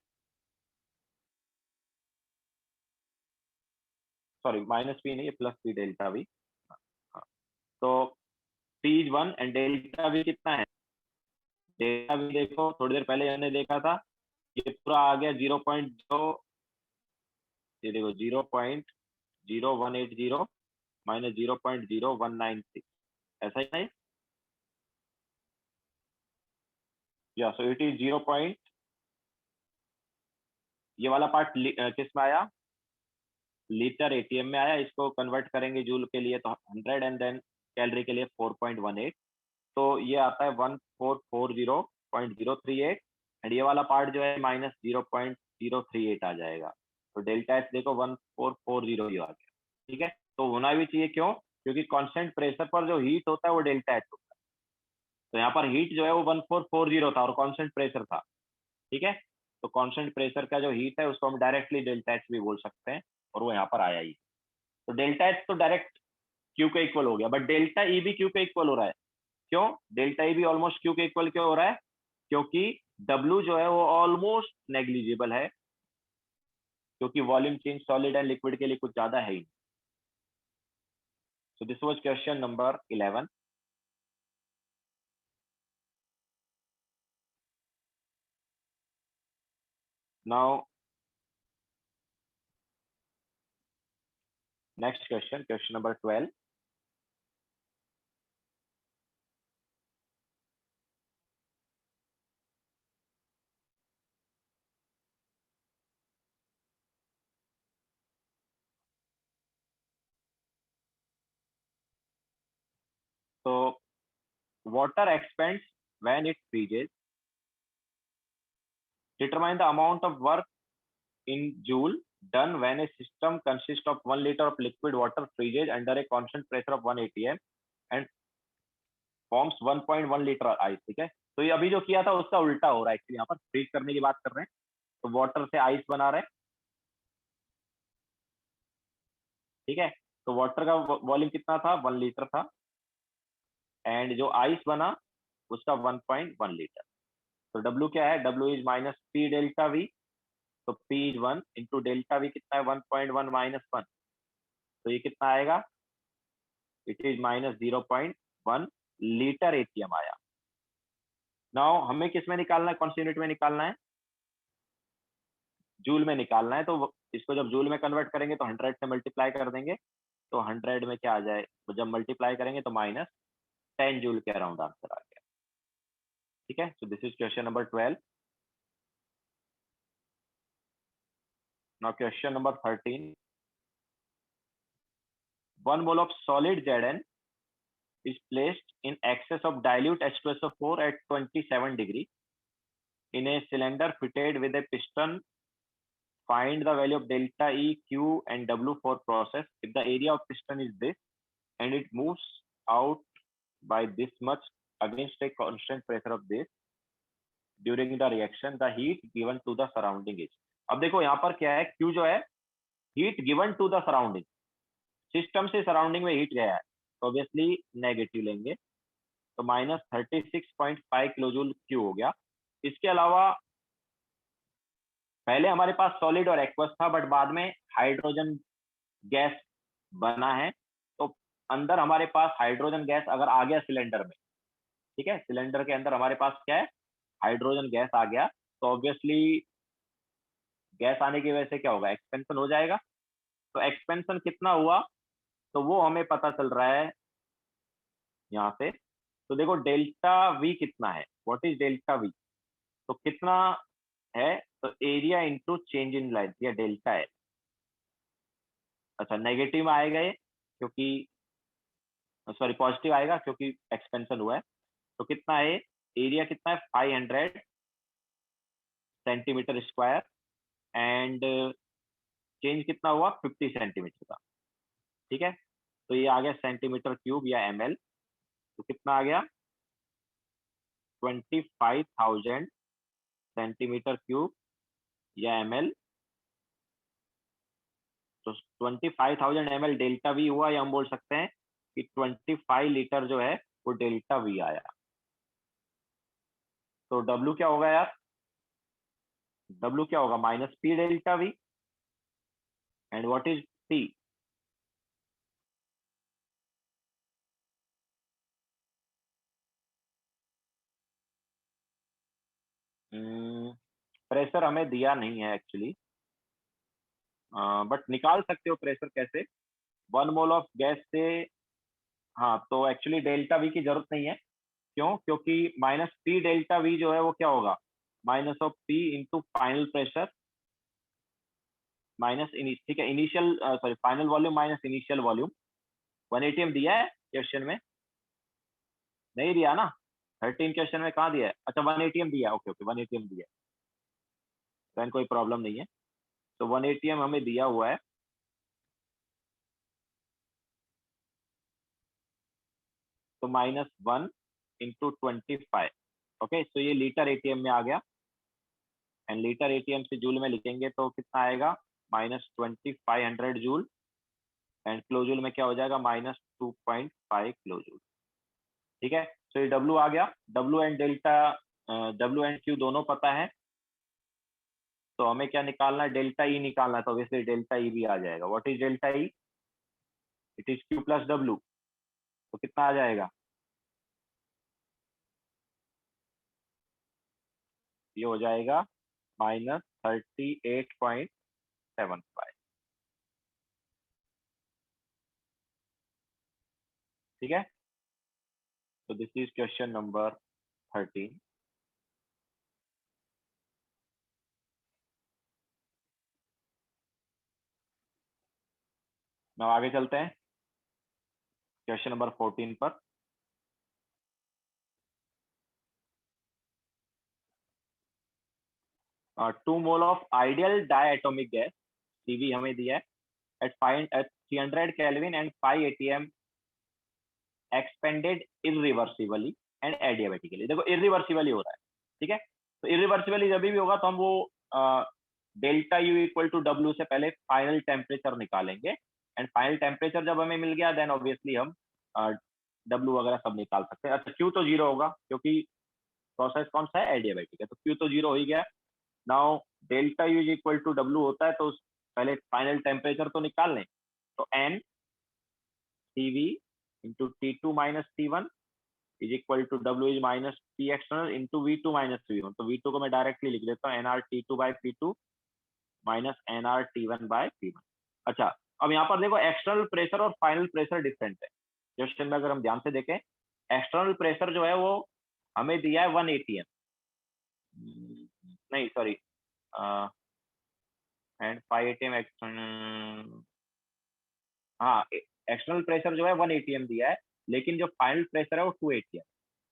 सॉरी माइनस पी नहीं है, प्लस पी डेल्टा वी। तो P is 1 and delta V कितना है, डेल्टा वी देखो थोड़ी देर पहले हमने देखा था, ये पूरा आ गया 0.0, ये देखो 0.0180 माइनस 0.0196, ऐसा ही नहीं, या सो इट इज 0 पॉइंट, ये वाला पार्ट किस में आया, लीटर एटीएम में आया, इसको कन्वर्ट करेंगे जूल के लिए तो 100 एंड देन कैलोरी के लिए 4.18, तो ये आता है 1440.038 एंड ये वाला पार्ट जो है माइनस 0.038 आ जाएगा, तो डेल्टा एच देखो 1440 ही आ गया, ठीक है। तो होना भी चाहिए, क्यों, क्योंकि कांस्टेंट प्रेशर पर जो हीट होता है वो डेल्टा एच होता है, तो यहाँ पर हीट जो है वो 1440 था और कांस्टेंट प्रेशर था, ठीक है। तो कांस्टेंट प्रेशर का जो हीट है उसको हम डायरेक्टली डेल्टा एच भी बोल सकते हैं, और वो यहाँ पर आया ही, तो डेल्टा एच तो डायरेक्ट क्यू के इक्वल हो गया, बट डेल्टा ई भी क्यू के इक्वल हो रहा है, क्यों, डेल्टा ई भी ऑलमोस्ट क्यू के इक्वल क्यों हो रहा है, क्योंकि डब्ल्यू जो है वो ऑलमोस्ट नेग्लिजिबल है, क्योंकि volume change solid and liquid के लिए कुछ ज्यादा है ही। So this was question number 11। Now next question, question number 12। तो water expands when it freezes. Determine the amount of work in joule done when a system consists of 1 liter of liquid water freezes under a constant pressure of 1 atm and forms 1.1 litre ice, ठीक है। तो ये अभी जो किया था उसका उल्टा हो रहा है, एक्चुअली यहाँ पर फ्रीज करने की बात कर रहे हैं, तो वाटर से आइस बना रहे हैं, ठीक है। तो वाटर का वॉल्यूम कितना था, 1 लीटर था, एंड जो आइस बना उसका 1.1 लीटर। तो डब्ल्यू क्या है, W is minus P delta V, तो P is 1 into delta V कितना है 1.1 माइनस 1, तो ये कितना आएगा, it is minus 0.1 litre atm आया। नाउ हमें किस में निकालना है, कौन सी यूनिट में निकालना है, जूल में निकालना है, तो इसको जब जूल में कन्वर्ट करेंगे तो 100 से मल्टीप्लाई कर देंगे, तो 100 में क्या आ जाए, तो जब मल्टीप्लाई करेंगे तो माइनस 10 जूल के अराउंड आंसर आ गया, ठीक है। सो this is question number 12। Now question number 13। 1 mole of solid Zn is placed in excess of dilute H2SO4 at 27 degree in a cylinder fitted with a piston. Find the value of delta E, Q, and W for process. If the area of piston is this and it moves out by this much against a constant pressure of this, during the reaction, the heat given to the surrounding is. अब देखो यहाँ पर क्या है, Q जो है heat given to the surrounding, system से surrounding में हीट गया है, तो ऑब्वियसली नेगेटिव लेंगे, तो माइनस 36.5 किलो जूल क्यू हो गया। इसके अलावा पहले हमारे पास सॉलिड और एक्वस था, बट बाद में हाइड्रोजन गैस बना है, तो अंदर हमारे पास हाइड्रोजन गैस अगर आ गया सिलेंडर में, ठीक है, सिलेंडर के अंदर हमारे पास क्या है, हाइड्रोजन गैस आ गया, तो ऑब्वियसली गैस आने की वजह से क्या होगा, एक्सपेंशन हो जाएगा। तो एक्सपेंशन कितना हुआ, तो वो हमें पता चल रहा है यहाँ से। तो देखो डेल्टा वी कितना है, व्हाट इज डेल्टा वी, तो कितना है तो area into change in length या डेल्टा एल। अच्छा नेगेटिव में आएगा ये क्योंकि सॉरी पॉजिटिव आएगा क्योंकि एक्सपेंशन हुआ है। तो कितना है एरिया कितना है 500 सेंटीमीटर स्क्वायर एंड चेंज कितना हुआ 50 सेंटीमीटर का। ठीक है तो ये आ गया सेंटीमीटर क्यूब या ml। तो कितना आ गया 25,000 सेंटीमीटर क्यूब या ml। तो 25,000 ml डेल्टा वी हुआ या हम बोल सकते हैं कि 25 लीटर जो है वो डेल्टा वी आया। तो W क्या होगा यार W क्या होगा minus P delta we and what is T। Pressure हमें दिया नहीं है एक्चुअली बट निकाल सकते हो प्रेशर कैसे 1 मोल ऑफ गैस से। हाँ तो एक्चुअली डेल्टा वी की जरूरत नहीं है क्यों क्योंकि माइनस पी डेल्टा वी जो है वो क्या होगा minus of P into final pressure minus ठीक है initial sorry final volume minus initial volume. 1 ATM दिया है क्वेश्चन में नहीं दिया ना 13 क्वेश्चन में कहाँ दिया है। अच्छा 1 एटीएम दिया ओके ओके 1 एटीएम दिया है कोई प्रॉब्लम नहीं है। तो 1 एटीएम हमें दिया हुआ है तो -1 इंटू 25 ओके तो ये लीटर एटीएम में आ गया एंड लीटर एटीएम से जूल में लिखेंगे तो कितना आएगा -2500 जूल एंड किलो जूल में क्या हो जाएगा -2.5 किलो जूल। ठीक है तो ये डब्ल्यू आ गया W and delta W and Q दोनों पता है। तो हमें क्या निकालना है डेल्टा ई निकालना है तो ऑब्वियसली डेल्टा ई भी आ जाएगा। What is delta E it is Q plus W. तो कितना आ जाएगा ये हो जाएगा -38.75। ठीक है तो this is question number 13। now आगे चलते हैं क्वेश्चन नंबर 14 पर। 2 mole of ideal diatomic gas CV हमें दिया है at 300 kelvin and 5 ATM expanded irreversibly and adiabatically. देखो इरिवर्सिबली हो रहा है ठीक है तो इरिवर्सिबली जब भी होगा तो हम वो delta U equal to W से पहले फाइनल टेम्परेचर निकालेंगे एंड फाइनल टेम्परेचर जब हमें मिल गया देन ऑब्वियसली हम डब्ल्यू वगैरह सब निकाल सकते हैं। अच्छा क्यू तो जीरो होगा क्योंकि प्रोसेस कौन सा है एडियाबेटिक है तो क्यू तो जीरो हो ही गया। Now delta U is equal to W होता है तो पहले फाइनल टेम्परेचर तो निकाल लें। तो N T V into T two minus T one is equal to W is minus P external into V two minus V one. तो V two को मैं डायरेक्टली लिख देता हूँ N R T two by P two minus N R T one by P one. अच्छा अब यहाँ पर देखो एक्सटर्नल प्रेशर और फाइनल प्रेशर डिफरेंट है। क्वेश्चन में अगर हम ध्यान से देखें एक्सटर्नल प्रेशर जो है वो हमें दिया है 1 एटीएम नहीं सॉरी एंड 5 एटीएम एक्सटर्नल हाँ एक्सटर्नल प्रेशर जो है 1 एटीएम दिया है लेकिन जो फाइनल प्रेशर है वो 2 एटीएम।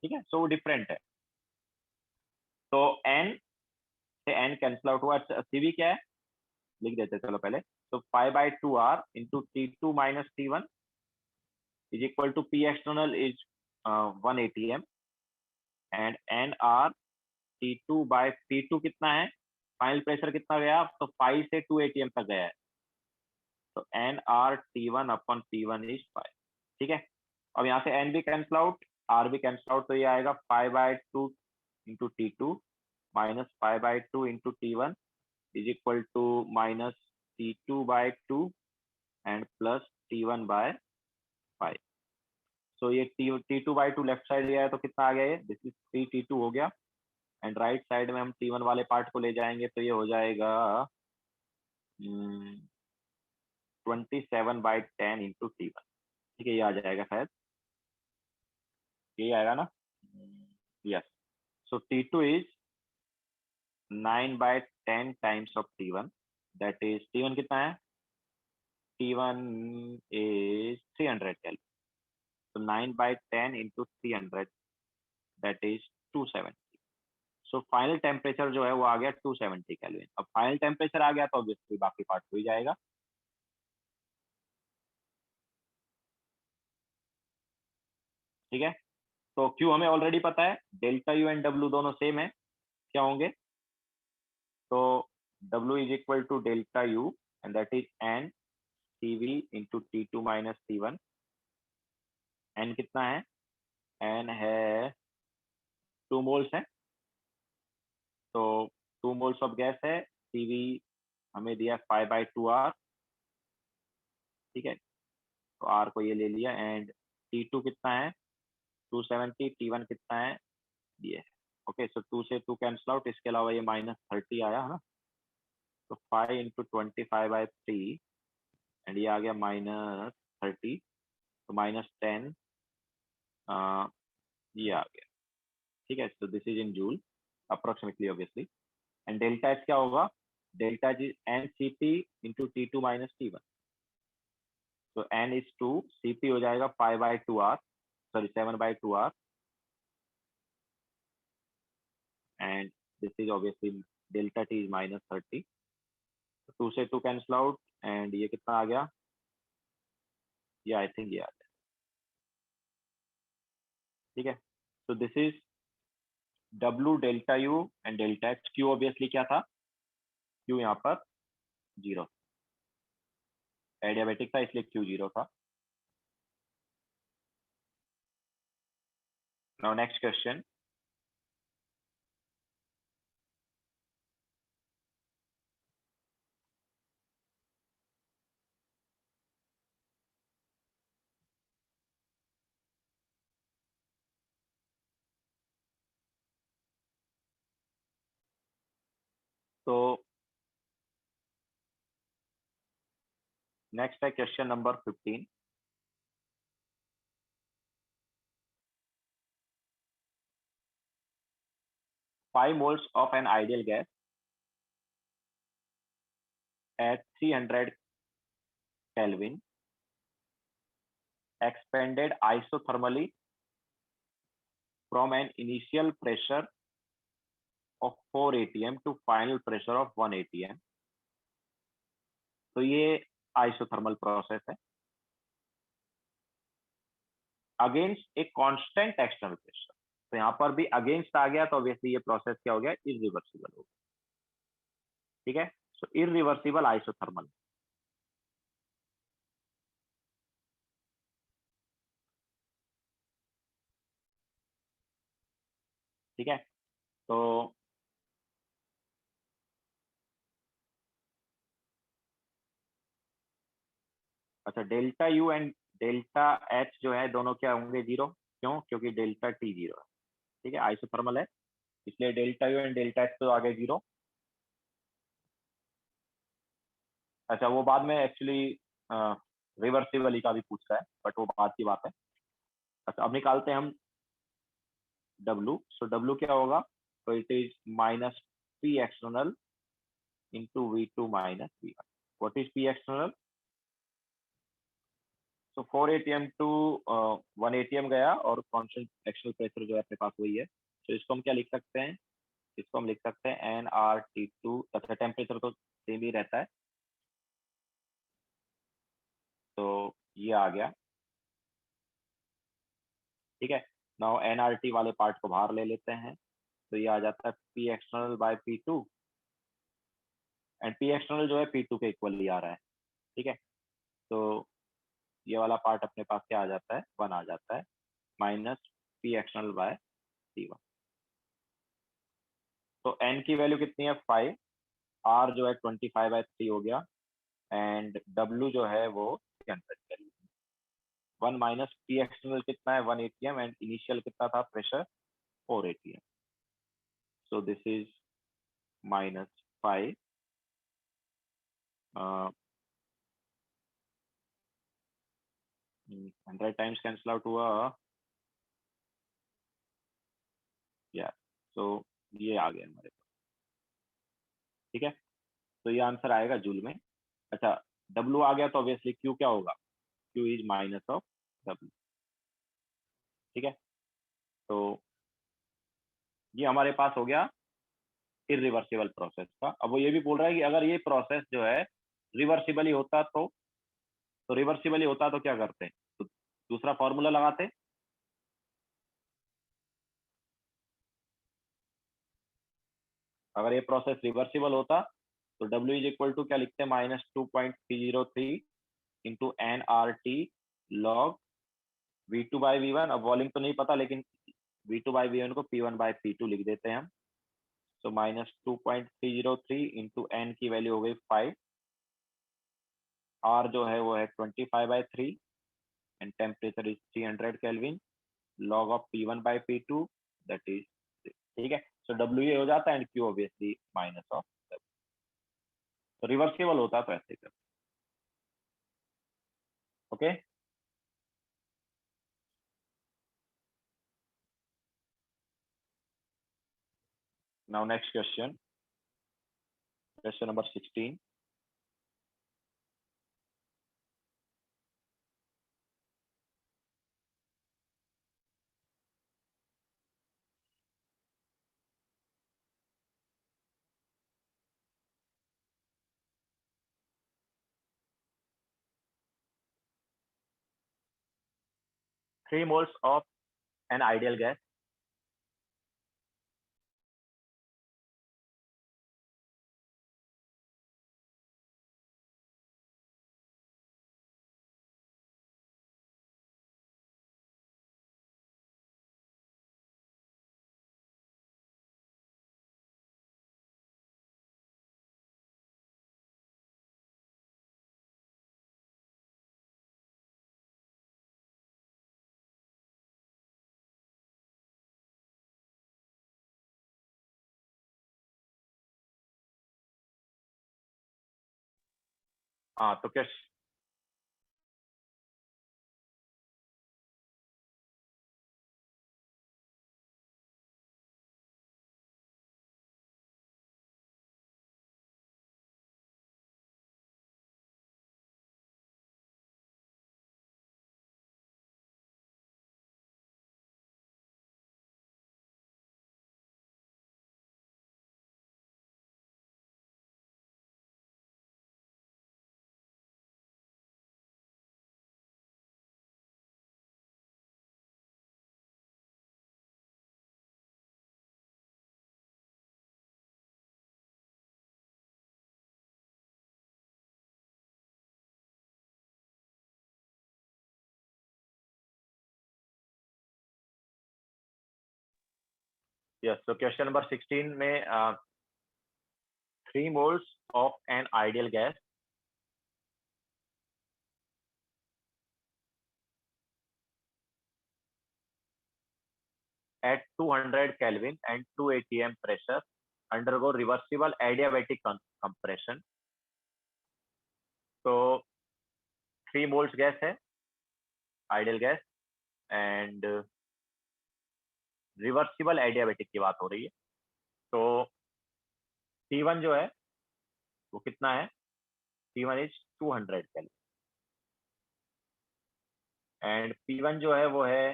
ठीक है सो वो डिफरेंट है। तो एन से एन कैंसिल आउट हुआ। सीवी क्या है लिख देते हैं चलो पहले। तो 5/2 r into T2 minus T1 is equal to P external is 1 ATM and N R T2 by P2 कितना है फाइनल प्रेशर कितना गया तो 5 से 2 एटीएम तक गया है। तो N R T1 upon P1 is 5। ठीक है अब यहाँ से एन भी कैंसिल आउट आर भी कैंसिल आउट तो ये आएगा 5/2 into T2 minus 5/2 into T1 is equal to minus T2 by 2 and plus T1 by 5। so ये T2 by 2 लेफ्ट साइड लिया है तो कितना आ गया ये दिस इज 3T2 हो गया एंड राइट साइड में हम T1 वाले पार्ट को ले जाएंगे तो ये हो जाएगा 27/10 इंटू T1। ठीक है ये आ जाएगा शायद ये आएगा ना yes. So T2 is 9/10 times of T1, that is T1 कितना है, T1 is 300 Kelvin. So 9/10 into 300, that is 270. So final temperature जो है वो आ गया 270 केल्विन। अब फाइनल टेम्परेचर आ गया तो ऑब्वियसली बाकी पार्ट हो ही जाएगा। ठीक है, तो क्यू हमें ऑलरेडी पता है, डेल्टा यू एंड डब्ल्यू दोनों सेम है, क्या होंगे, तो W is equal to delta U and that is N CV into T2 minus T1। N कितना है, एन है 2 मोल्स है, तो 2 मोल्स ऑफ गैस है, CV हमें दिया 5/2R। ठीक है, तो R को ये ले लिया, एंड T2 कितना है 270, T1 कितना है ये, ओके, सो 2 से 2 कैंसिल आउट, इसके अलावा ये -30 आया है ना, तो 5 इंटू 25/3 एंड ये आ गया -30, तो -10 ये आ गया। ठीक है, so this is in joule approximately obviously, and delta H क्या होगा, delta H is NCP into T2 minus T1, so N is 2, CP हो जाएगा 5/2R, sorry 7/2R, and this is obviously delta T is -30, so 2 से 2 cancel out and ये कितना आ गया, ये I think ये आ गया। ठीक है, so this is W delta U and delta H। Q obviously क्या था, Q यहाँ पर 0, एडियाबेटिक था इसलिए Q 0 था। Now next question, तो नेक्स्ट है question number 15। 5 moles of an ideal gas at 300 Kelvin expanded isothermally from an initial pressure of 4 atm to final pressure of 1 atm। तो ये आइसोथर्मल प्रोसेस है against a constant external pressure. तो यहाँ पर भी against आ गया तो ऑब्वियसली ये प्रोसेस क्या हो गया, इरिवर्सिबल हो गया। ठीक है, सो इरिवर्सिबल आइसोथर्मल। ठीक है, तो अच्छा delta U and delta H जो है दोनों क्या होंगे 0, क्यों, क्योंकि डेल्टा टी 0 है। ठीक है, आइसोथर्मल है इसलिए delta U and delta H तो आगे 0। अच्छा वो बाद में एक्चुअली रिवर्सिबल का भी पूछता है बट वो बाद की बात है। अच्छा अब निकालते हैं हम W, सो W क्या होगा, तो it is minus P external into V2 minus V1। What is P external, तो 4 atm टू 1 atm गया और कॉन्स्टेंट एक्सटर्नल प्रेशर जो है अपने पास वही है, तो इसको हम क्या लिख सकते हैं, इसको हम लिख सकते हैं NRT2, तथा टेम्परेचर तो सेम ही रहता है, तो ये आ गया। ठीक है, नाउ NRT वाले पार्ट को बाहर ले लेते हैं, तो ये आ जाता है P external by P2, and P external जो है P2 के इक्वल ही आ रहा है। ठीक है, तो ये वाला पार्ट अपने पास क्या आ जाता है, 1 आ जाता है, minus P external bye P1। तो N की वैल्यू कितनी है 5, R जो है 25/3 हो गया, एंड W जो है वो 300 है। 1 माइनस P एक्सटर्नल कितना है 1 atm एंड इनिशियल कितना था pressure 4 atm, so this is -5, 100 times cancel out हुआ, या सो ये आ गया हमारे पास। ठीक है, तो ये आंसर आएगा जूल में। अच्छा, W आ गया तो ऑब्वियसली Q क्या होगा, Q is minus of W। ठीक है, तो ये हमारे पास हो गया इरिवर्सिबल प्रोसेस का। अब वो ये भी बोल रहा है कि अगर ये प्रोसेस जो है रिवर्सिबली होता तो रिवर्सिबली होता तो क्या करते, तो दूसरा फॉर्मूला लगाते। अगर ये प्रोसेस रिवर्सिबल होता तो W इज इक्वल टू क्या लिखते हैं, -2.303 इंटू nRT लॉग V2/V1। अब वॉल्यूम तो नहीं पता, लेकिन V2/V1 को P1/P2 लिख देते हैं हम। तो -2.303 इंटू n की वैल्यू हो गई 5, R जो है वो है 25/3 and temperature is 300 kelvin, log of P1/P2 that is, ठीक है। सो W ये हो जाता है and Q obviously minus of, तो रिवर्सिबल होता तो ऐसे कर। Okay, now next question, question number 16। Three moles of an ideal gas हाँ तो यस, तो क्वेश्चन नंबर 16 में 3 moles of an ideal gas at 200 Kelvin and 2 atm pressure undergo reversible adiabatic compression। तो 3 मोल्स गैस है ideal gas and reversible adiabatic की बात हो रही है। तो T1 जो है वो कितना है, T1 is 200 kelvin and P1 जो है वो है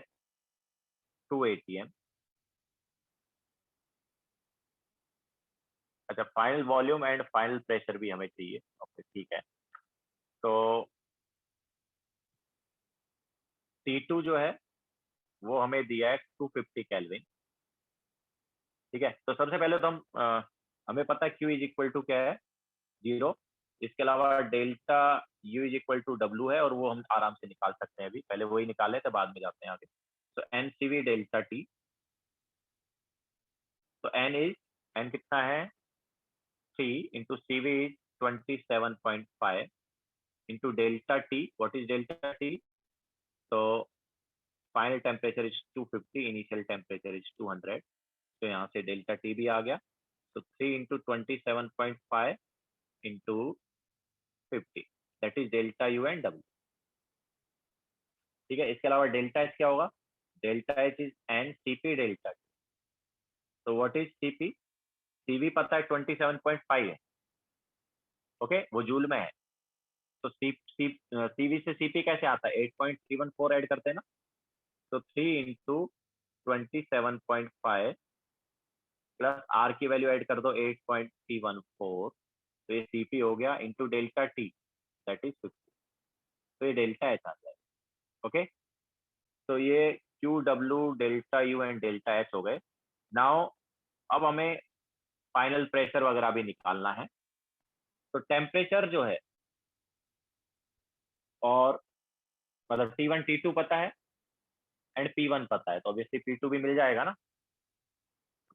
2 atm। अच्छा, final volume and final pressure भी हमें चाहिए। ओके, ठीक है। तो T2 जो है वो हमें दिया है 250 केल्विन। ठीक है, तो सबसे पहले तो हमें पता है Q इज इक्वल टू क्या है, 0। इसके अलावा delta U is equal to W है और वो हम आराम से निकाल सकते हैं, अभी पहले वही निकाल लेते बाद में जाते हैं आगे। तो NCV डेल्टा T, तो N कितना है 3 into CV is 27.5 into delta T, what is delta T, तो final temperature is 250, initial temperature is 200, तो यहाँ से डेल्टा T भी आ गया। तो 3 into 27.5 into 50 that is delta U and W। ठीक है, इसके अलावा डेल्टा एच क्या होगा, delta H is NCP delta. तो व्हाट इज CP, CV पता है 27.5 है, ओके, वो जूल में है। तो सीवी से सीपी कैसे आता है, 8.314 ऐड करते हैं ना, तो 3 इंटू 27.5 प्लस आर की वैल्यू ऐड कर दो 8.314, तो ये सीपी हो गया into delta T, that is 50। तो ये डेल्टा एच आ जाएगा। ओके, तो ये Q W delta U and delta H हो गए। नाउ अब हमें फाइनल प्रेशर वगैरह भी निकालना है। तो टेम्परेचर जो है, और मतलब T1 T2 पता है एंड P1 पता है, तो ऑब्वियसली P2 भी मिल जाएगा ना।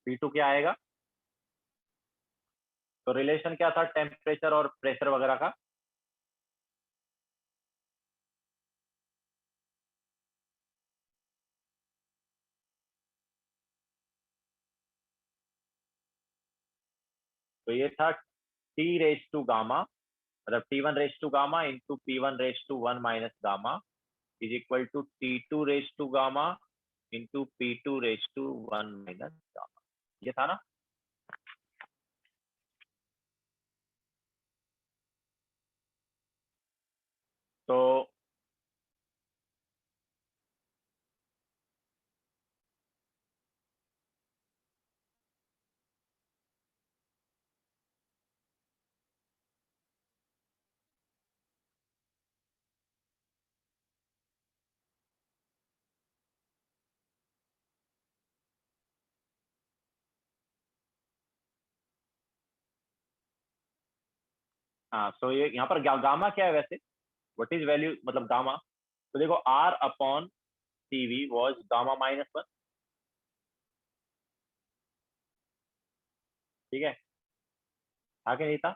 P2 क्या आएगा, तो रिलेशन क्या था टेम्परेचर और प्रेशर वगैरह का, तो ये था T रेज टू गामा, मतलब T1 raise to gamma into P1 raise to 1 minus gamma is equal to T2 raise to gamma into P2 raise to 1 minus gamma. ये था ना। तो हाँ, तो ये यहाँ पर गामा क्या है वैसे, व्हाट इज वैल्यू मतलब गामा, तो देखो R upon CV was gamma -1, ठीक है, था कि नहीं था।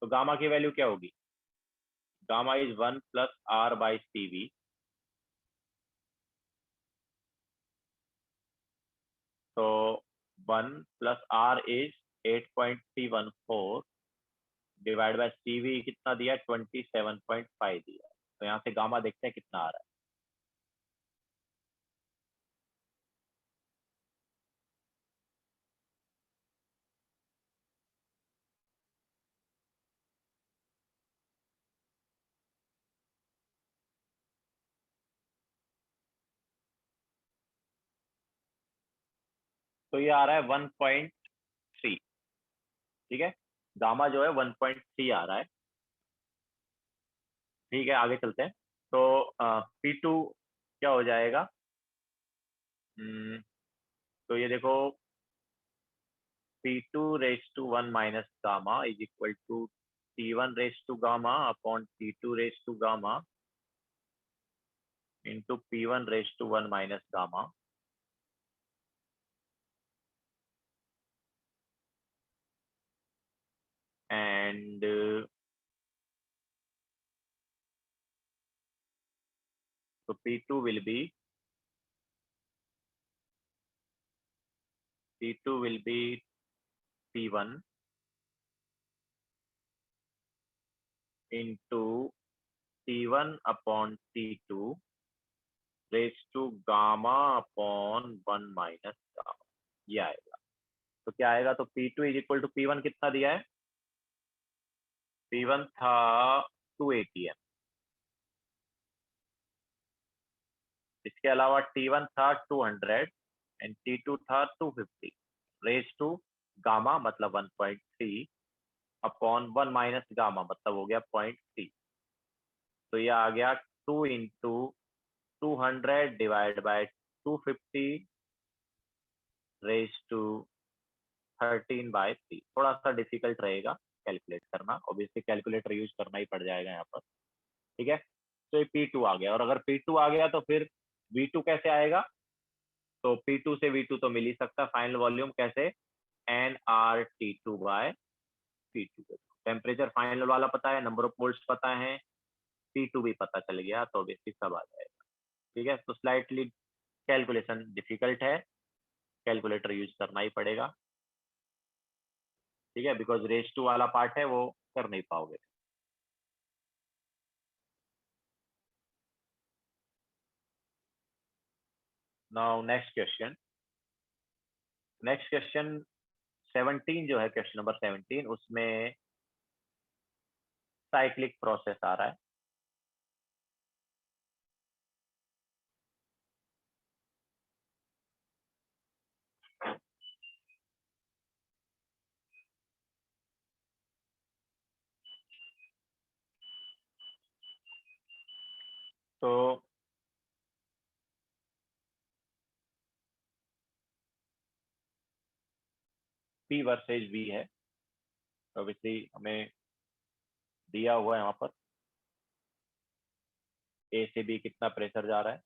तो गामा की वैल्यू क्या होगी, gamma is 1 plus R by CV, तो 1 plus R is 8.314 divide by CV कितना दिया है 27.5 दिया है। तो यहाँ से गामा देखते हैं कितना आ रहा है। तो ये आ रहा है 1.3, ठीक है, गामा जो है 1.3 आ रहा है। ठीक है, आगे चलते हैं। तो P2 क्या हो जाएगा, तो ये देखो P2 raise to 1 minus gamma is equal to T1 raise to gamma upon T2 raise to gamma into P1 raise to 1 minus gamma, and तो P2 will be P1 into T1 upon T2 raised to gamma upon 1 minus gamma, ये आएगा। तो क्या आएगा, तो P2 is equal to P1 कितना दिया है, P1 था 280 एम, इसके अलावा T1 था 200 एंड T2 था 250 रेज टू गामा मतलब 1.3 अपॉन 1 माइनस गामा मतलब हो गया 0.3। तो ये आ गया 2 into 200 divide by 250 raise to 13/3। थोड़ा सा डिफिकल्ट रहेगा कैलकुलेट करना, ऑब्वियसली कैलकुलेटर यूज करना ही पड़ जाएगा यहाँ पर, ठीक है। तो ये P2 आ गया, और अगर P2 आ गया तो फिर V2 कैसे आएगा, तो P2 से V2 तो मिल ही सकता, फाइनल वॉल्यूम कैसे, nRT2/P2। टेम्परेचर फाइनल वाला पता है, नंबर ऑफ मोल्स पता है, P2 भी पता चल गया, तो ऑब्वियसली सब आ जाएगा। ठीक है, तो स्लाइटली कैलकुलेशन डिफिकल्ट है, कैलकुलेटर यूज करना ही पड़ेगा, ठीक है, बिकॉज रेज टू वाला पार्ट है वो कर नहीं पाओगे। नाउ नेक्स्ट क्वेश्चन 17 जो है, क्वेश्चन नंबर 17, उसमें साइक्लिक प्रोसेस आ रहा है। तो P वर्सेज V है, तो ऑब्वियसली हमें दिया हुआ है यहाँ पर A से B कितना प्रेशर जा रहा है।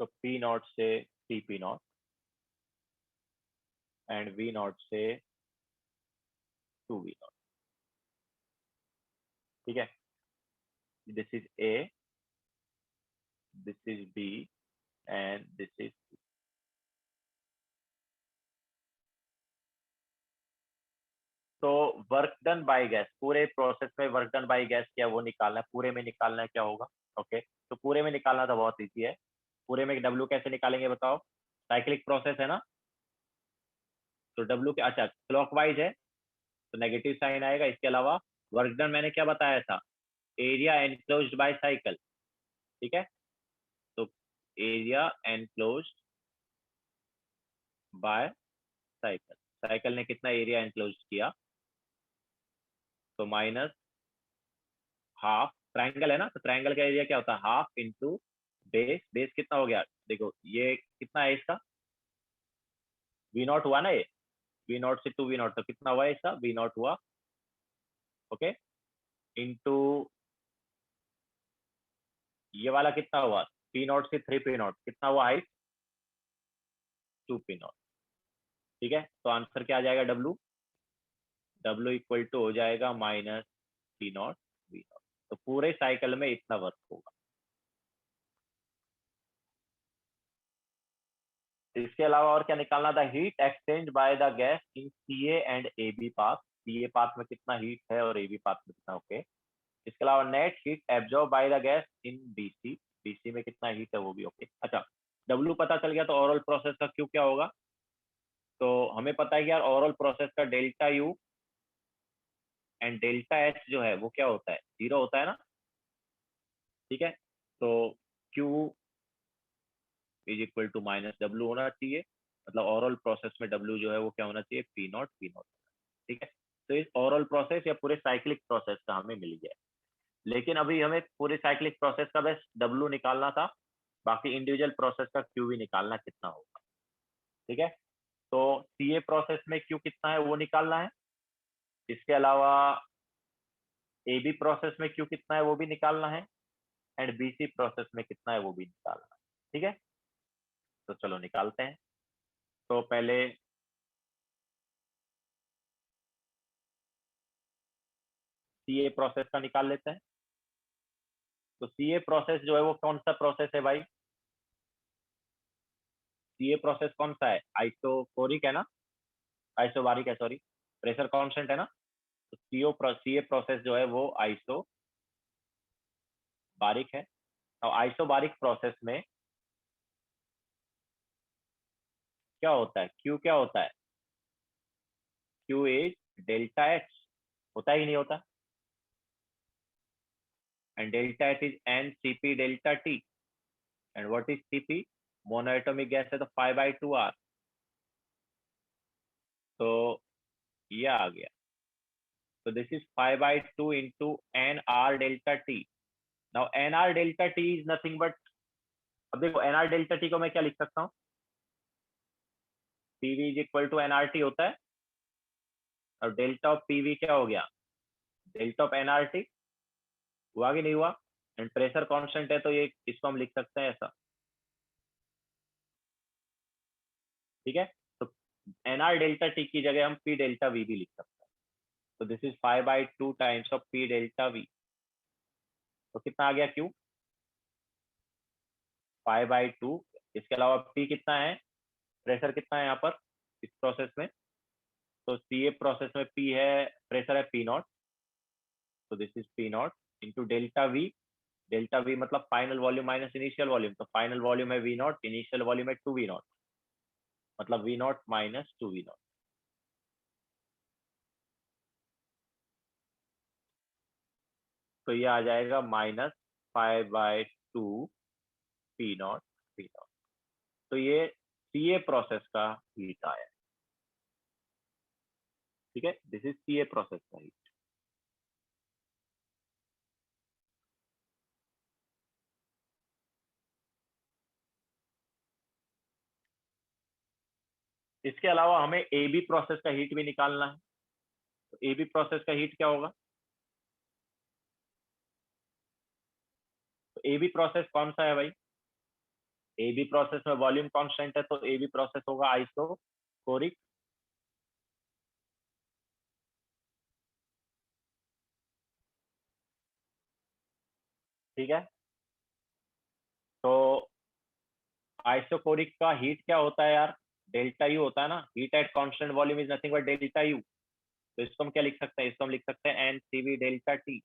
तो P नॉट से CP not and V naught से 2V नॉट। ठीक है, this is A, this is B and this is C। तो वर्क डन बाय गैस, पूरे प्रोसेस में वर्क डन बाय गैस क्या वो निकालना है, पूरे में निकालना है क्या होगा। ओके, तो पूरे में निकालना तो बहुत ईजी है। पूरे में W कैसे निकालेंगे बताओ, साइक्लिक प्रोसेस है ना, तो W के, अच्छा क्लॉकवाइज है तो नेगेटिव साइन आएगा। इसके अलावा वर्क डन मैंने क्या बताया था, एरिया एनक्लोज्ड बाय साइकिल। ठीक है, तो area enclosed bye cycle, cycle ने कितना एरिया एनक्लोज किया, तो माइनस हाफ, ट्राइंगल है ना, तो ट्राइंगल का एरिया क्या होता है, हाफ इंटू बेस। बेस कितना हो गया, देखो ये कितना है इसका, वी नॉट हुआ ना ये, वी नॉट से 2V नॉट, तो कितना हुआ इसका, वी नॉट हुआ। ओके, इंटू ये वाला कितना हुआ, P नॉट से 3P नॉट, कितना हुआ हाइट, 2P नॉट। ठीक है, तो आंसर क्या आ जाएगा, W इक्वल टू हो जाएगा minus P not V naught. तो पूरे साइकिल में इतना वर्क होगा। इसके अलावा और क्या निकालना था, heat exchange by the gas in CA and AB path, CA path में कितना हीट है और AB पाथ में कितना। ओके, इसके अलावा net heat absorb by the gas in BC, BC में कितना हीट है वो भी। ओके, अच्छा W पता चल गया, तो ओवरऑल प्रोसेस का Q क्या होगा, तो हमें पता है कि यार ओवरऑल प्रोसेस का delta U and delta H जो है वो क्या होता है, 0 होता है ना। ठीक है, तो Q is equal to minus W होना चाहिए, मतलब ओवरऑल प्रोसेस में W जो है वो क्या होना चाहिए, P नॉट P नॉट। ठीक है, तो इस ओवरऑल प्रोसेस या पूरे साइक्लिक प्रोसेस का हमें मिल गया। लेकिन अभी हमें पूरे साइक्लिक प्रोसेस का बस W निकालना था, बाकी इंडिविजुअल प्रोसेस का Q भी निकालना कितना होगा। ठीक है, तो CA प्रोसेस में Q कितना है वो निकालना है, इसके अलावा AB प्रोसेस में Q कितना है वो भी निकालना है, एंड BC प्रोसेस में कितना है वो भी निकालना है। ठीक है, तो चलो निकालते हैं। तो पहले CA प्रोसेस का निकाल लेते हैं। तो CA प्रोसेस जो है वो कौन सा प्रोसेस है भाई, CA प्रोसेस कौन सा है, आइसोकोरिक है ना, आइसोबारिक है सॉरी, प्रेशर कांस्टेंट है ना। तो CA प्रोसेस जो है वो आइसोबारिक है। और आइसोबारिक प्रोसेस में क्या होता है, Q क्या होता है, Q इज डेल्टा H, होता ही नहीं होता, and delta H is NCP delta T, and what is CP, monoatomic gas है तो 5/2R। तो ये आ गया, तो this is 5/2 into NR delta T। Now NR delta T is nothing but, अब देखो NR डेल्टा T को मैं क्या लिख सकता हूँ, PV is equal to NRT होता है, और डेल्टा ऑफ PV क्या हो गया, डेल्टा ऑफ NRT, हुआ कि नहीं हुआ, एंड प्रेशर कांस्टेंट है तो ये इसको हम लिख सकते हैं ऐसा। ठीक है, तो NR डेल्टा T की जगह हम P डेल्टा V भी लिख सकते हैं। तो this is 5/2 times of P delta V। तो कितना आ गया Q, 5/2। इसके अलावा P कितना है, प्रेशर कितना है यहाँ पर इस प्रोसेस में, तो CA प्रोसेस में P है, प्रेशर है P नॉट, तो this is P naught into delta V। Delta V मतलब final volume minus initial volume, तो फाइनल वॉल्यूम है वी नॉट, इनिशियल वॉल्यूम है 2 वी नॉट, मतलब V naught minus 2 V naught. तो ये आ जाएगा -5/2 पी नॉट वी नॉट। तो ये सीए प्रोसेस का हीट आया। ठीक है, दिस इज सीए प्रोसेस का हीट। इसके अलावा हमें ए बी प्रोसेस का हीट भी निकालना है। तो ए बी प्रोसेस का हीट क्या होगा? तो ए बी प्रोसेस कौन सा है भाई? ए बी प्रोसेस में वॉल्यूम कांस्टेंट है, तो ए बी प्रोसेस होगा आइसोकोरिक। ठीक है, तो आइसोकोरिक का हीट क्या होता है यार? डेल्टा यू होता है ना। Heat at constant volume is nothing but delta U. तो इसको हम क्या लिख सकते हैं? इसको हम लिख सकते हैं N C V delta T.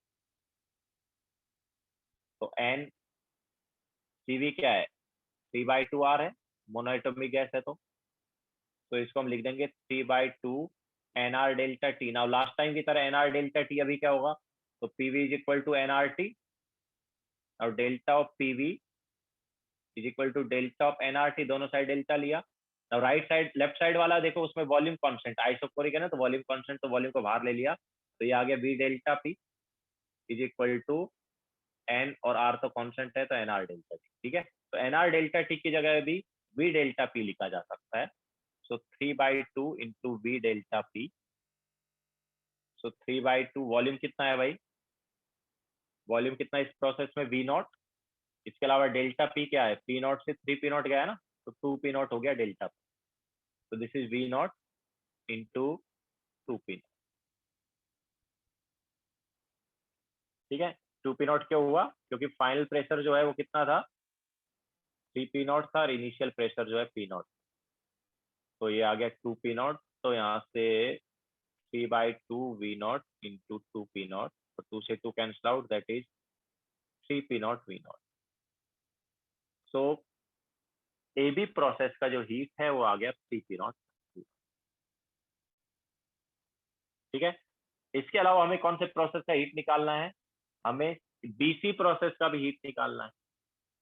तो एन सी वी क्या है? 3/2 आर है, मोनोएटॉमिक गैस है। तो इसको हम लिख देंगे 3/2 N R delta T. Now last time की तरह एन आर डेल्टा टी अभी क्या होगा? तो PV is equal to N R T, और delta of PV is equal to delta of NRT, दोनों साइड डेल्टा लिया। अब राइट साइड लेफ्ट साइड वाला देखो, उसमें वॉल्यूम कांस्टेंट आइसोकोरिक है ना, तो वॉल्यूम कांस्टेंट, तो वॉल्यूम को बाहर ले लिया, तो ये आ गया V delta P is equal to N, और आर तो कांस्टेंट है तो एन आर डेल्टा टी। ठीक है, तो एन आर डेल्टा टी की जगह भी वी डेल्टा पी लिखा जा सकता है। So 3/2 into V delta P. So 3/2 volume कितना है भाई? वॉल्यूम कितना इस प्रोसेस में? V naught. इसके अलावा डेल्टा पी क्या है? पी नॉट से 3 पी नॉट गया है ना, तो 2 पी नॉट हो गया डेल्टा। तो this is V naught into 2 P. ठीक है, 2 पी नॉट क्यों हुआ? क्योंकि फाइनल प्रेशर जो है वो कितना था? 3 पी नॉट था, और इनिशियल प्रेशर जो है पी नॉट। तो ये आ गया 2 पी नॉट। तो यहाँ से 3/2 V naught into 2 P naught, तो 2 से 2 cancel out, that is 3 P naught V naught. So A B process का जो हीट है वो आ गया 3 पी नॉट। ठीक है, इसके अलावा हमें कौन से प्रोसेस का हीट निकालना है? हमें बीसी प्रोसेस का भी हीट निकालना है।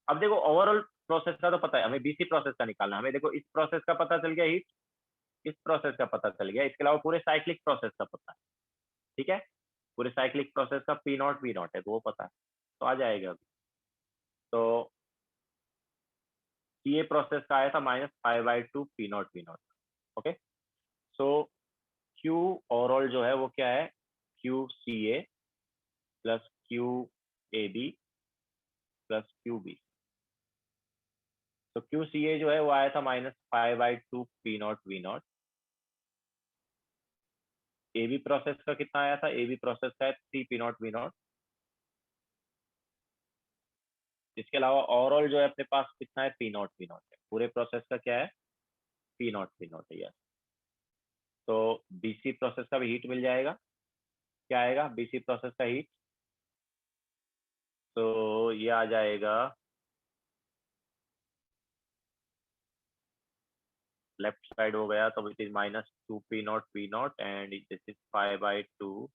अब देखो, ओवरऑल प्रोसेस का तो पता है, हमें बीसी प्रोसेस का निकालना है। हमें देखो, इस प्रोसेस का पता चल गया हीट, इस प्रोसेस का पता चल गया, इसके अलावा पूरे साइक्लिक प्रोसेस का पता है। ठीक है, पूरे साइक्लिक प्रोसेस का पी नॉट वी नॉट है, तो वो पता है, तो आ जाएगा अभी। तो सी ए प्रोसेस का आया था -5/2 P naught V naught. Okay, so Q overall जो है वो क्या है? Q C A plus Q A B plus Q B. तो क्यू सी ए जो है वो आया था -5/2 P naught V naught. A B process का कितना आया था? ए बी प्रोसेस का है 3 पी नॉट वी नॉट। इसके अलावा ओवरऑल जो है अपने पास कितना है? पी नॉट वी नॉट है। पूरे प्रोसेस का क्या है? पी नॉट वी नॉट है, यस। तो बीसी प्रोसेस का भी हीट मिल जाएगा। क्या आएगा बीसी प्रोसेस का हीट? तो ये आ जाएगा, लेफ्ट साइड हो गया, तो it is -2 P naught V naught, and this is 5/2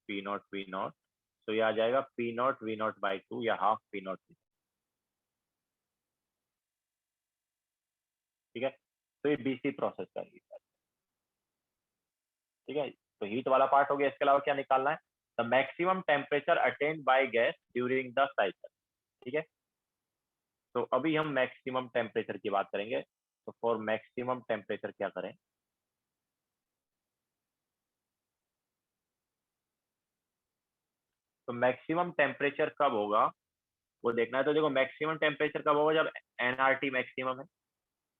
P naught V naught. तो ये आ जाएगा P naught V naught by 2, या हाफ पी नॉट। ठीक है, तो ये बीसी प्रोसेस का हीट है। ठीक है, तो हीट वाला पार्ट हो गया। इसके अलावा क्या निकालना है? The maximum temperature attend by gas during the cycle. ठीक है, तो अभी हम मैक्सिमम टेम्परेचर की बात करेंगे। तो फॉर मैक्सिमम टेम्परेचर क्या करें? तो मैक्सिमम टेम्परेचर कब होगा वो देखना है। तो देखो, मैक्सिमम टेम्परेचर कब होगा? जब एनआरटी मैक्सिमम है।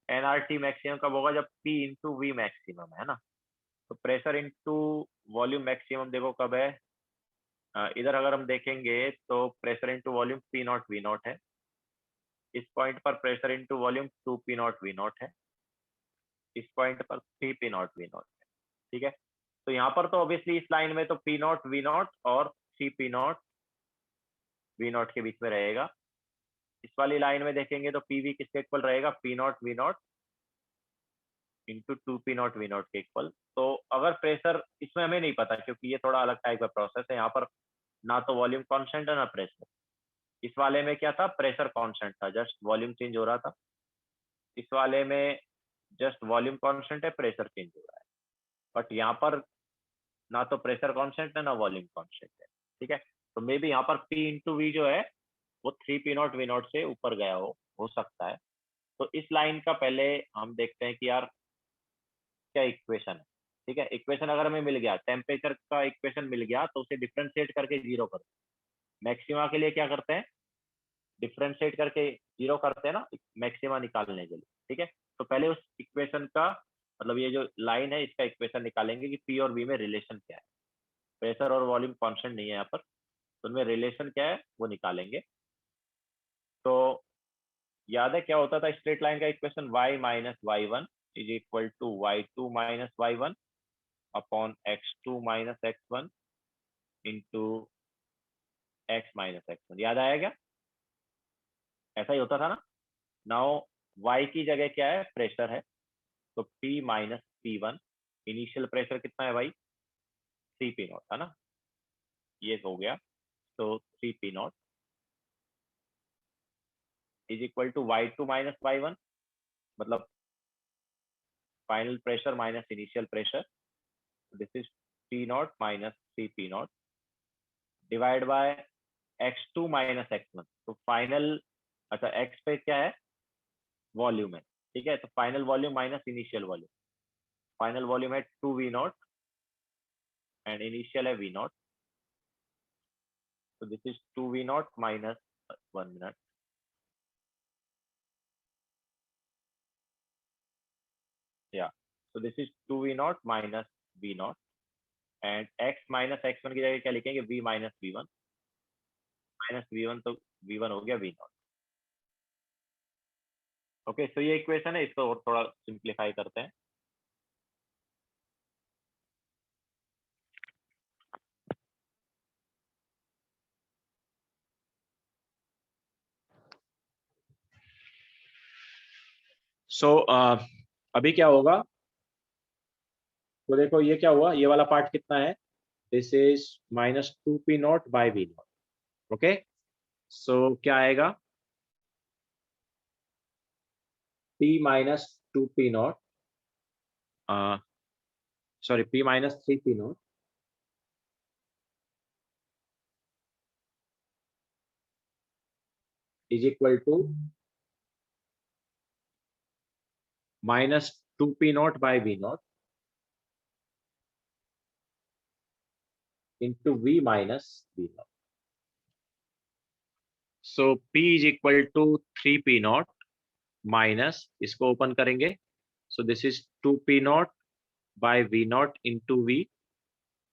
एनआरटी मैक्सिमम कब होगा? जब पी इंटू वी मैक्सिमम है ना। तो प्रेशर इंटू वॉल्यूम मैक्सिमम देखो कब है? इधर अगर हम देखेंगे तो pressure into volume P naught V naught है। इस पॉइंट पर pressure into volume 2 P naught V naught है। इस पॉइंट पर 3 पी नॉट वी नॉट है। ठीक है, तो यहाँ पर तो ऑब्वियसली इस लाइन में तो पी नॉट वी नॉट और 3 पी नॉट वी नॉट के बीच में रहेगा। इस वाली लाइन में देखेंगे तो पी वी किसके इक्वल रहेगा, P naught V naught into 2 P naught V naught के इक्वल। तो अगर प्रेशर, इसमें हमें नहीं पता क्योंकि ये थोड़ा अलग टाइप का प्रोसेस है, यहाँ पर ना तो वॉल्यूम कांस्टेंट है ना प्रेशर। इस वाले में क्या था, प्रेशर कांस्टेंट था, जस्ट वॉल्यूम चेंज हो रहा था। इस वाले में जस्ट वॉल्यूम कांस्टेंट है, प्रेशर चेंज हो रहा है। बट यहाँ पर ना तो प्रेशर कांस्टेंट है ना वॉल्यूम कांस्टेंट है, ठीक है। तो मे बी यहाँ पर P इंटू वी जो है वो 3 P नॉट वी नॉट से ऊपर गया हो सकता है। तो इस लाइन का पहले हम देखते हैं कि यार क्या इक्वेशन है, ठीक है। इक्वेशन अगर हमें मिल गया, टेम्परेचर का इक्वेशन मिल गया, तो उसे डिफ्रेंशिएट करके जीरो कर, मैक्सिमा के लिए क्या करते हैं, डिफ्रेंशिएट करके जीरो करते हैं ना मैक्सिमा निकालने के लिए, ठीक है। तो पहले उस इक्वेशन का मतलब ये जो लाइन है इसका इक्वेशन निकालेंगे कि पी और वी में रिलेशन क्या है। प्रेशर और वॉल्यूम कांस्टेंट नहीं है यहाँ पर, तो उनमें रिलेशन क्या है वो निकालेंगे। तो याद है क्या होता था स्ट्रेट लाइन का equation, y minus Y one is equal to y2 minus Y one upon x2 minus x1 into x minus x1। याद आया क्या, ऐसा ही होता था ना। नाउ y की जगह क्या है, प्रेशर है, तो P minus P1। Initial pressure कितना है भाई, 3 P नॉट है ना, ये हो गया। तो 3 P naught is equal to y2 minus Y one, मतलब final pressure minus initial pressure, this is P naught minus 3 P naught divide by x2 minus x1। तो फाइनल, अच्छा x पे क्या है, वॉल्यूम है, ठीक है। तो final volume minus initial volume, final volume है 2 V नॉट एंड इनिशियल है V नॉट। तो this is 2 V not minus 1 minute, या so this is 2 V not minus V not and x minus x1 की जगह क्या लिखेंगे, v minus V1 minus V1, तो V1 हो गया V नॉट। ओके, तो ये इक्वेशन है, इसको और थोड़ा सिंप्लीफाई करते हैं। सो अभी क्या होगा, तो देखो ये क्या हुआ, ये वाला पार्ट कितना है, this is minus 2 P naught by V naught. Okay, so क्या आएगा, P minus 2 P naught, sorry P minus 3 P naught is equal to minus 2 P naught by V naught into V minus V naught. So P is equal to 3 P naught minus, इसको open करेंगे, so this is 2 P naught by V naught into V,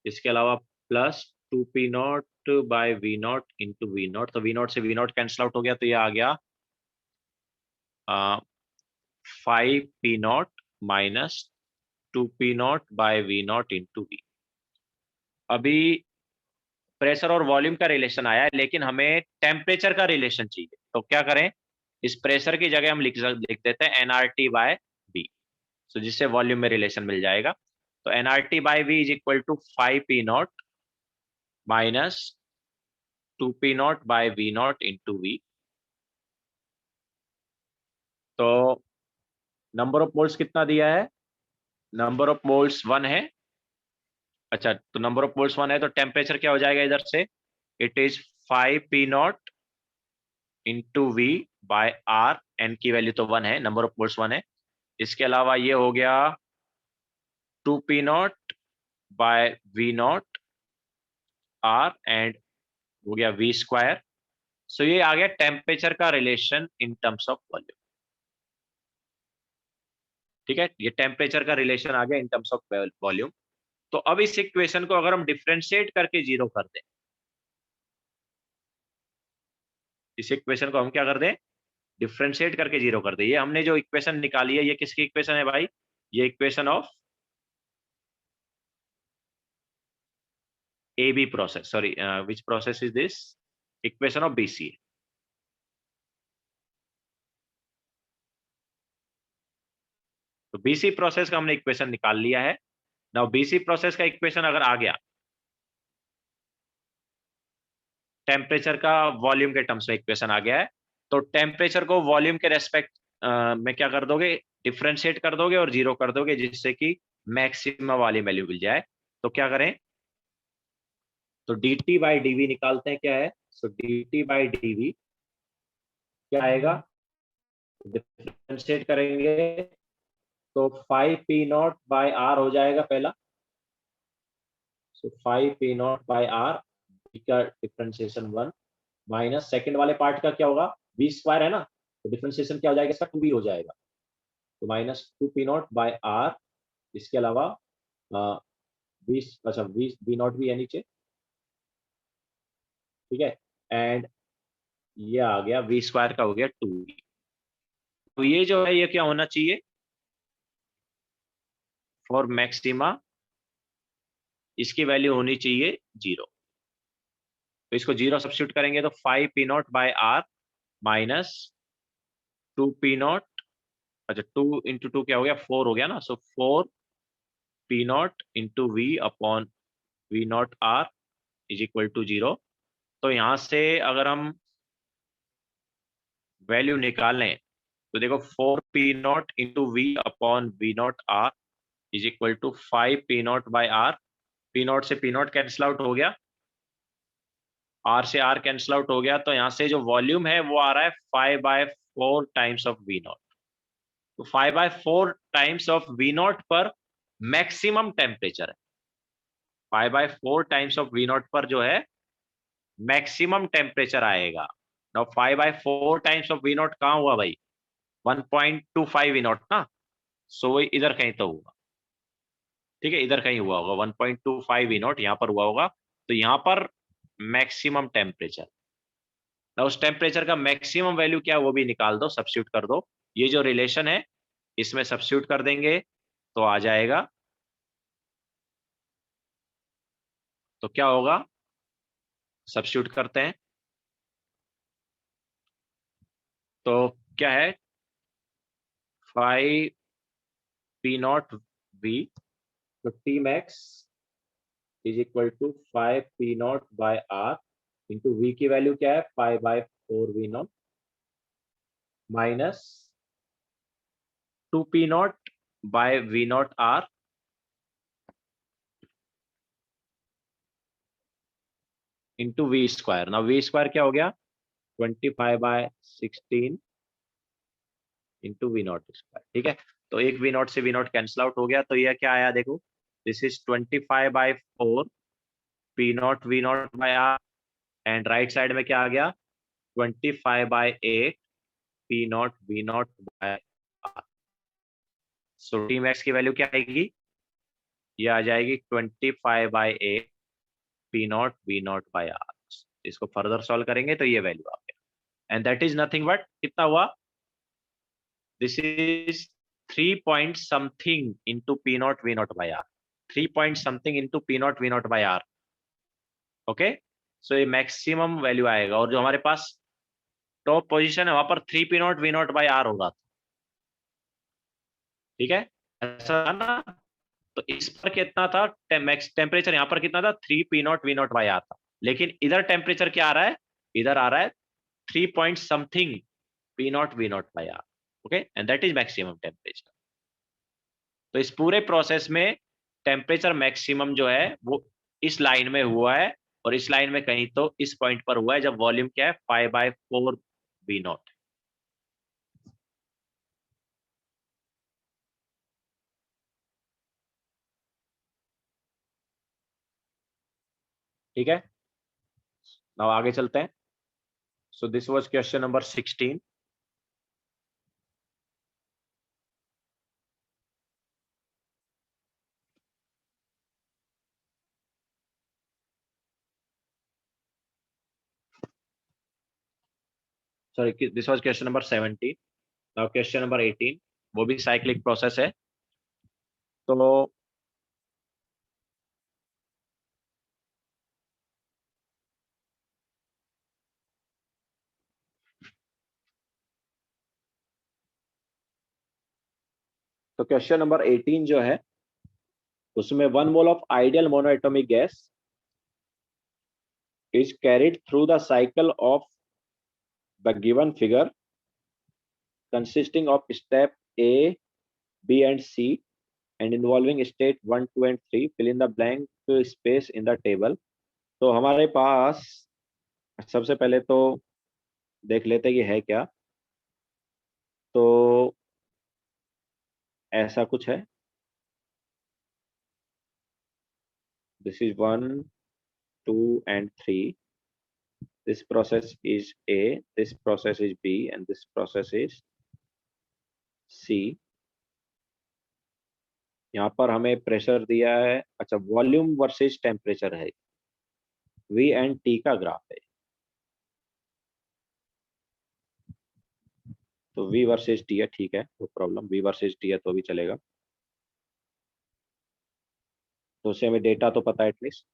इसके अलावा plus 2 P naught by V naught into V naught. तो V naught से V naught cancel out हो गया, तो ये आ गया 5 P naught minus 2 P naught by V naught into V। अभी प्रेशर और वॉल्यूम का रिलेशन आया है, लेकिन हमें टेम्परेचर का रिलेशन चाहिए, तो क्या करें, इस प्रेशर की जगह हम लिख देते हैं nRT बाय V, सो जिससे वॉल्यूम में रिलेशन मिल जाएगा। तो nRT by V is equal to 5 P naught minus 2 P naught by V naught into V। तो नंबर ऑफ मोल्स कितना दिया है, नंबर ऑफ मोल्स 1 है। अच्छा, तो नंबर ऑफ मोल्स 1 है, तो टेम्परेचर क्या हो जाएगा इधर से, it is 5 P naught into V by R, N की वैल्यू तो 1 है, नंबर ऑफ मोल्स 1 है। इसके अलावा ये हो गया 2 P naught by V naught R and हो गया V स्क्वायर। सो ये आ गया टेम्परेचर का relation in terms of volume, ठीक है। ये टेम्परेचर का रिलेशन आ गया इन टर्म्स ऑफ वॉल्यूम। तो अब इस इक्वेशन को अगर हम डिफरेंशिएट करके जीरो कर दें, इस इक्वेशन को हम क्या कर दें, डिफरेंशिएट करके जीरो कर दें। ये हमने जो इक्वेशन निकाली है, ये किसकी इक्वेशन है भाई, ये equation of AB process, sorry which process is this, equation of BC. तो बीसी प्रोसेस का हमने इक्वेशन निकाल लिया है। नाउ बीसी प्रोसेस का इक्वेशन अगर आ गया टेम्परेचर का वॉल्यूम के टर्म्स में इक्वेशन आ गया है, तो टेम्परेचर को वॉल्यूम के रेस्पेक्ट में क्या कर दोगे, डिफ्रेंशिएट कर दोगे और जीरो कर दोगे, जिससे कि मैक्सिमम वाली वैल्यू मिल जाए। तो क्या करें, तो dt बाई dv निकालते हैं, क्या है, सो dt बाई dv क्या आएगा, डिफ्रेंशिएट करेंगे तो 5p0 बाई r हो जाएगा पहला। सो 5p0 बाई r का डिफ्रेंशिएशन 1 माइनस सेकंड वाले पार्ट का क्या होगा, v स्क्वायर है ना, तो डिफ्रेंशिएशन क्या हो जाएगा इसका, 2v हो जाएगा। तो माइनस 2p0 बाई r, इसके अलावा v, अच्छा v नॉट भी है नीचे, ठीक है, एंड ये आ गया v स्क्वायर का हो गया 2v। तो ये जो है ये क्या होना चाहिए, फॉर मैक्सिमा इसकी वैल्यू होनी चाहिए 0। तो इसको 0 सब्स्टिट्यूट करेंगे तो 5p0 by r minus 2p0, अच्छा 2 इंटू 2 क्या हो गया, 4 हो गया ना, so 4p0 into v upon v0 r is equal to 0। तो यहां से अगर हम वैल्यू निकालें तो देखो 4p0 into v upon v0 r is equal to 5p0 by r, p0 से p0 कैंसिल आउट हो गया, r से r कैंसिल आउट हो गया, तो यहां से जो वॉल्यूम है वो आ रहा है 5/4 टाइम्स ऑफ v0। तो 5/4 टाइम्स ऑफ v0 पर मैक्सिमम टेम्परेचर है, 5/4 टाइम्स ऑफ v0 पर जो है मैक्सिमम टेम्परेचर आएगा। नाउ 5/4 टाइम्स ऑफ v0 कहाँ हुआ भाई, 1.25 v0 ना, सो वही इधर कहीं तो हुआ, ठीक है, इधर कहीं हुआ होगा 1.25 v0 यहाँ पर हुआ होगा। तो यहाँ पर मैक्सिमम टेम्परेचर, उस टेम्परेचर का मैक्सिमम वैल्यू क्या है वो भी निकाल दो, सब्स्टिट्यूट कर दो, ये जो रिलेशन है इसमें सब्स्टिट्यूट कर देंगे तो आ जाएगा। तो क्या होगा, सब्स्टिट्यूट करते हैं तो क्या है, 5p0v, तो T max is equal to 5p0 by r into v की वैल्यू क्या है 5/4v0 minus 2p0 by v0 r into V square. ना वी स्क्वायर क्या हो गया 25/16 इंटू वी नॉट स्क्वायर, ठीक है। तो एक वी नॉट से वी नॉट कैंसिल आउट हो गया, तो यह क्या आया देखो, this is 25/4 P naught V naught by R, and right side में क्या आ गया 25/8 P naught V naught by R. So T max की वैल्यू क्या आएगी, ये आ जाएगी 25/8 P naught V naught by R. इसको फर्दर सॉल्व करेंगे तो ये वैल्यू आ गया, and that is nothing but कितना हुआ, this is 3 point something into P naught V naught by R, 3 point something into P naught V naught by R. Okay, so ये maximum value आएगा, और जो हमारे पास टॉप पोजीशन है वहां पर 3 P naught V naught by R होगा, ठीक है, ऐसा ना। तो इस पर कितना था, टेम्परेचर यहाँ पर कितना था 3 P naught V naught by R था, लेकिन इधर टेम्परेचर क्या आ रहा है, इधर आ रहा है 3 point something P naught V naught by R. Okay, and that is maximum temperature. तो इस पूरे प्रोसेस में टेम्परेचर मैक्सिमम जो है वो इस लाइन में हुआ है, और इस लाइन में कहीं तो इस पॉइंट पर हुआ है जब वॉल्यूम क्या है 5/4 वी नॉट। ठीक है, now आगे चलते हैं। सो this was question number 16। Sorry, this was question number 17। Now question number 18, वो भी साइक्लिक प्रोसेस है। तो तो क्वेश्चन नंबर 18 जो है उसमें 1 मोल of ideal monoatomic gas is carried through the cycle of the given figure consisting of step A, B and C and involving state 1, 2 and 3. Fill in the blank space in the table. तो हमारे पास सबसे पहले तो देख लेते हैं कि है क्या। तो ऐसा कुछ है, this is 1, 2 and 3. This process is A, this process is B and this process is C. यहाँ पर हमें प्रेशर दिया है, अच्छा वॉल्यूम वर्सेस टेम्परेचर है, V एंड T का ग्राफ है। तो V वर्सेस T है, ठीक है, no problem, V versus T है तो भी चलेगा। तो उससे हमें डेटा तो पता है एटलीस्ट।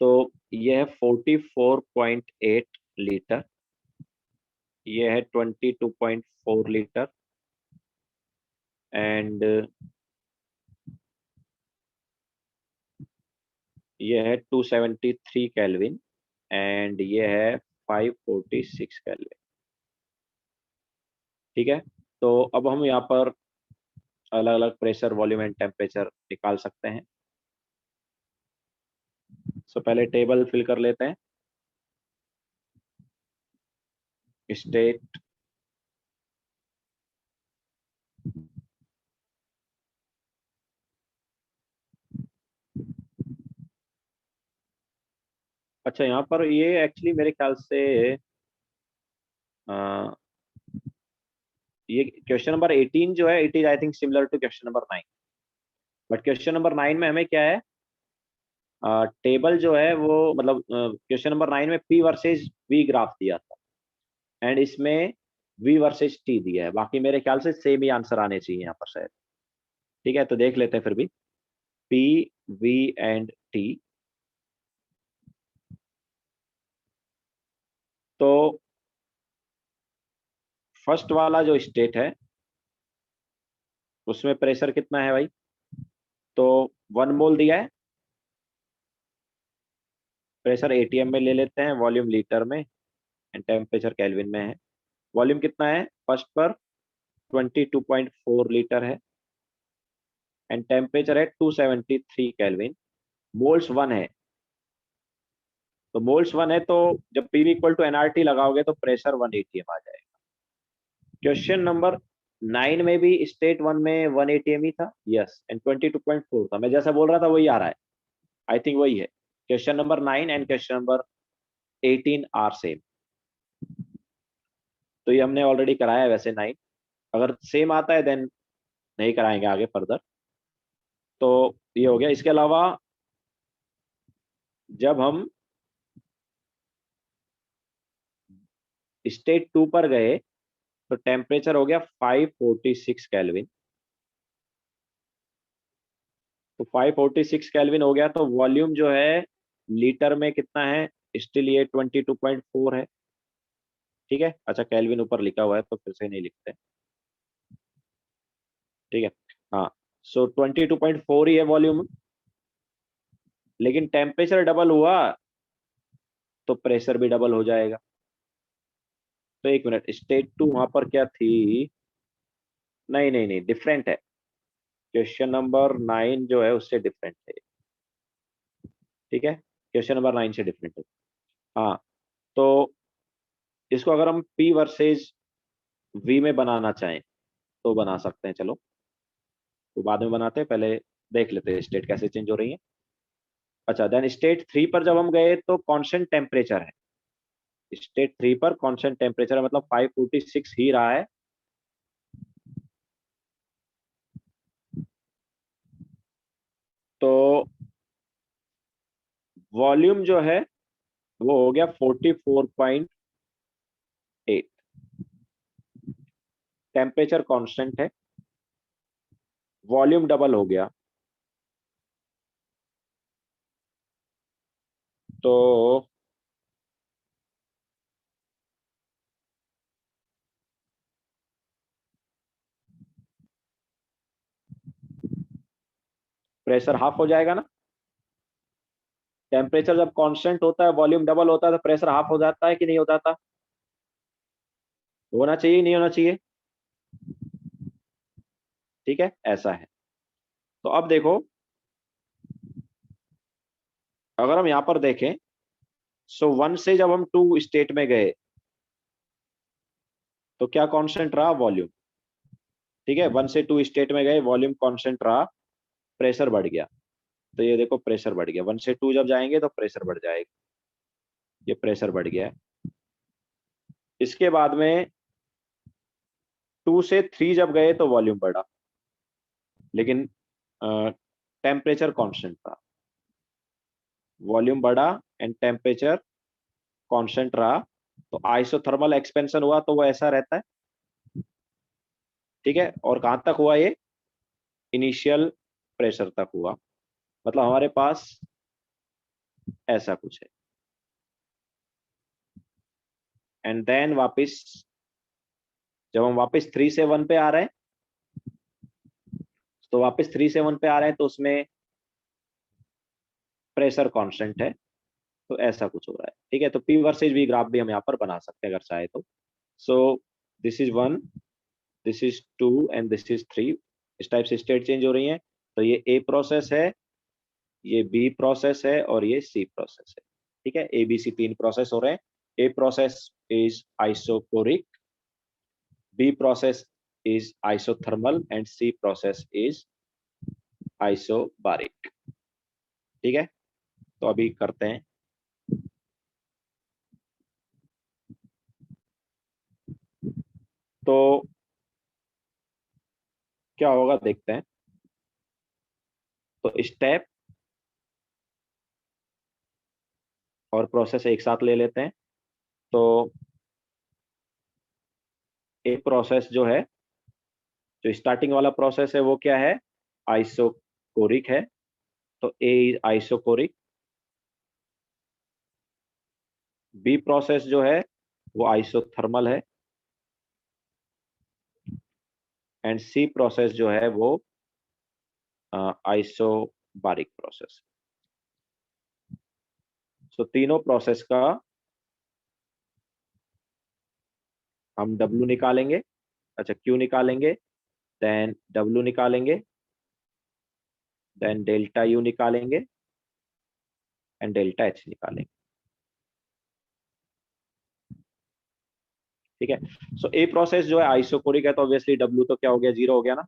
तो ये है 44.8 लीटर, ये है 22.4 लीटर एंड ये है 273 केल्विन एंड ये है 546 केल्विन। ठीक है, तो अब हम यहाँ पर अलग अलग प्रेशर, वॉल्यूम एंड टेम्परेचर निकाल सकते हैं। सो पहले टेबल फिल कर लेते हैं। स्टेट अच्छा, यहाँ पर ये एक्चुअली मेरे ख्याल से ये क्वेश्चन नंबर 18 जो है it is I think similar to question number 9, but question number 9 में हमें क्या है, टेबल जो है वो मतलब क्वेश्चन नंबर 9 में P वर्सेस V ग्राफ दिया था एंड इसमें V वर्सेस T दिया है। बाकी मेरे ख्याल से सेम ही आंसर आने चाहिए यहाँ पर शायद। ठीक है, तो देख लेते हैं फिर भी P, V एंड T। तो फर्स्ट वाला जो स्टेट है उसमें प्रेशर कितना है भाई, तो 1 मोल दिया है, प्रेशर एटीएम में ले लेते हैं, वॉल्यूम लीटर में एंड टेम्परेचर केल्विन में है। वॉल्यूम कितना है फर्स्ट पर 22.4 लीटर है एंड टेम्परेचर है 273 केल्विन। मोल्स 1 है, तो मोल्स 1 है तो जब पीवी इक्वल टू एनआरटी लगाओगे तो प्रेशर 1 एटीएम आ जाएगा। क्वेश्चन नंबर 9 में भी स्टेट 1 में 1 एटीएम ही था, यस, एंड 22.4 था। मैं जैसा बोल रहा था वही आ रहा है, आई थिंक वही है। Question number 9 and question number 18 are same. तो ये हमने ऑलरेडी कराया है वैसे 9, अगर सेम आता है देन नहीं कराएंगे आगे फर्दर। तो ये हो गया। इसके अलावा जब हम स्टेट 2 पर गए तो टेम्परेचर हो गया 546 केल्विन। तो 546 केल्विन हो गया तो वॉल्यूम जो है लीटर में कितना है, स्टिल ये 22.4 है। ठीक है, अच्छा केल्विन ऊपर लिखा हुआ है तो फिर से नहीं लिखते। ठीक है, हाँ, सो 22.4 ही है वॉल्यूम, लेकिन टेम्परेचर डबल हुआ तो प्रेशर भी डबल हो जाएगा। तो एक मिनट, स्टेट 2 वहां पर क्या थी, नहीं नहीं नहीं, डिफरेंट है। क्वेश्चन नंबर 9 जो है उससे डिफरेंट है। ठीक है, क्वेश्चन नंबर 9 से डिफरेंट है। हाँ, तो इसको अगर हम P वर्सेस V में बनाना चाहें तो बना सकते हैं, चलो तो बाद में बनाते हैं, पहले देख लेते हैं स्टेट कैसे चेंज हो रही है। अच्छा, देन स्टेट 3 पर जब हम गए तो कांस्टेंट टेम्परेचर है, स्टेट 3 पर कांस्टेंट टेम्परेचर है, मतलब 546 ही रहा है। तो वॉल्यूम जो है वो हो गया 44.8, टेम्परेचर कांस्टेंट है, वॉल्यूम डबल हो गया। तो प्रेशर हाफ हो जाएगा ना। टेम्परेचर जब कांस्टेंट होता है, वॉल्यूम डबल होता है, तो प्रेशर हाफ हो जाता है कि नहीं हो जाता? होना चाहिए नहीं होना चाहिए? ठीक है, ऐसा है। तो अब देखो, अगर हम यहां पर देखें, सो 1 से जब हम 2 स्टेट में गए तो क्या कांस्टेंट रहा? वॉल्यूम। ठीक है, 1 से 2 स्टेट में गए, वॉल्यूम कांस्टेंट रहा, प्रेशर बढ़ गया। तो ये देखो प्रेशर बढ़ गया, 1 से 2 जब जाएंगे तो प्रेशर बढ़ जाएगा, ये प्रेशर बढ़ गया है। इसके बाद में 2 से 3 जब गए तो वॉल्यूम बढ़ा, लेकिन टेम्परेचर कांस्टेंट था। वॉल्यूम बढ़ा एंड टेम्परेचर कांस्टेंट रहा, तो आइसोथर्मल एक्सपेंशन हुआ, तो वो ऐसा रहता है। ठीक है, और कहां तक हुआ ये? इनिशियल प्रेशर तक हुआ, मतलब हमारे पास ऐसा कुछ है। एंड देन वापस, जब हम वापस 3 से 1 पे आ रहे हैं, तो वापस 3 से 1 पे आ रहे हैं, तो उसमें प्रेशर कांस्टेंट है, तो ऐसा कुछ हो रहा है। ठीक है, तो P वर्सेज V ग्राफ भी हम यहाँ पर बना सकते हैं अगर चाहे तो। सो this is 1, this is 2 and this is 3। इस टाइप से स्टेट चेंज हो रही है। तो ये A प्रोसेस है, ये B प्रोसेस है और ये C प्रोसेस है। ठीक है, ABC 3 प्रोसेस हो रहे हैं। A process is isochoric, B process is isothermal and C process is isobaric। ठीक है, तो अभी करते हैं। तो क्या होगा देखते हैं। तो स्टेप और प्रोसेस एक साथ ले लेते हैं। तो एक प्रोसेस जो है, जो स्टार्टिंग वाला प्रोसेस है वो क्या है? आइसोकोरिक है, तो ए इज आइसोकोरिक। बी प्रोसेस जो है वो आइसोथर्मल है, एंड सी प्रोसेस जो है वो आइसोबारिक प्रोसेस। सो तीनों प्रोसेस का हम W निकालेंगे, अच्छा Q निकालेंगे, देन W निकालेंगे, देन डेल्टा U निकालेंगे एंड डेल्टा H निकालेंगे। ठीक है, सो ए प्रोसेस जो है आइसोकोरिक है, तो ऑब्वियसली W तो क्या हो गया? 0 हो गया ना।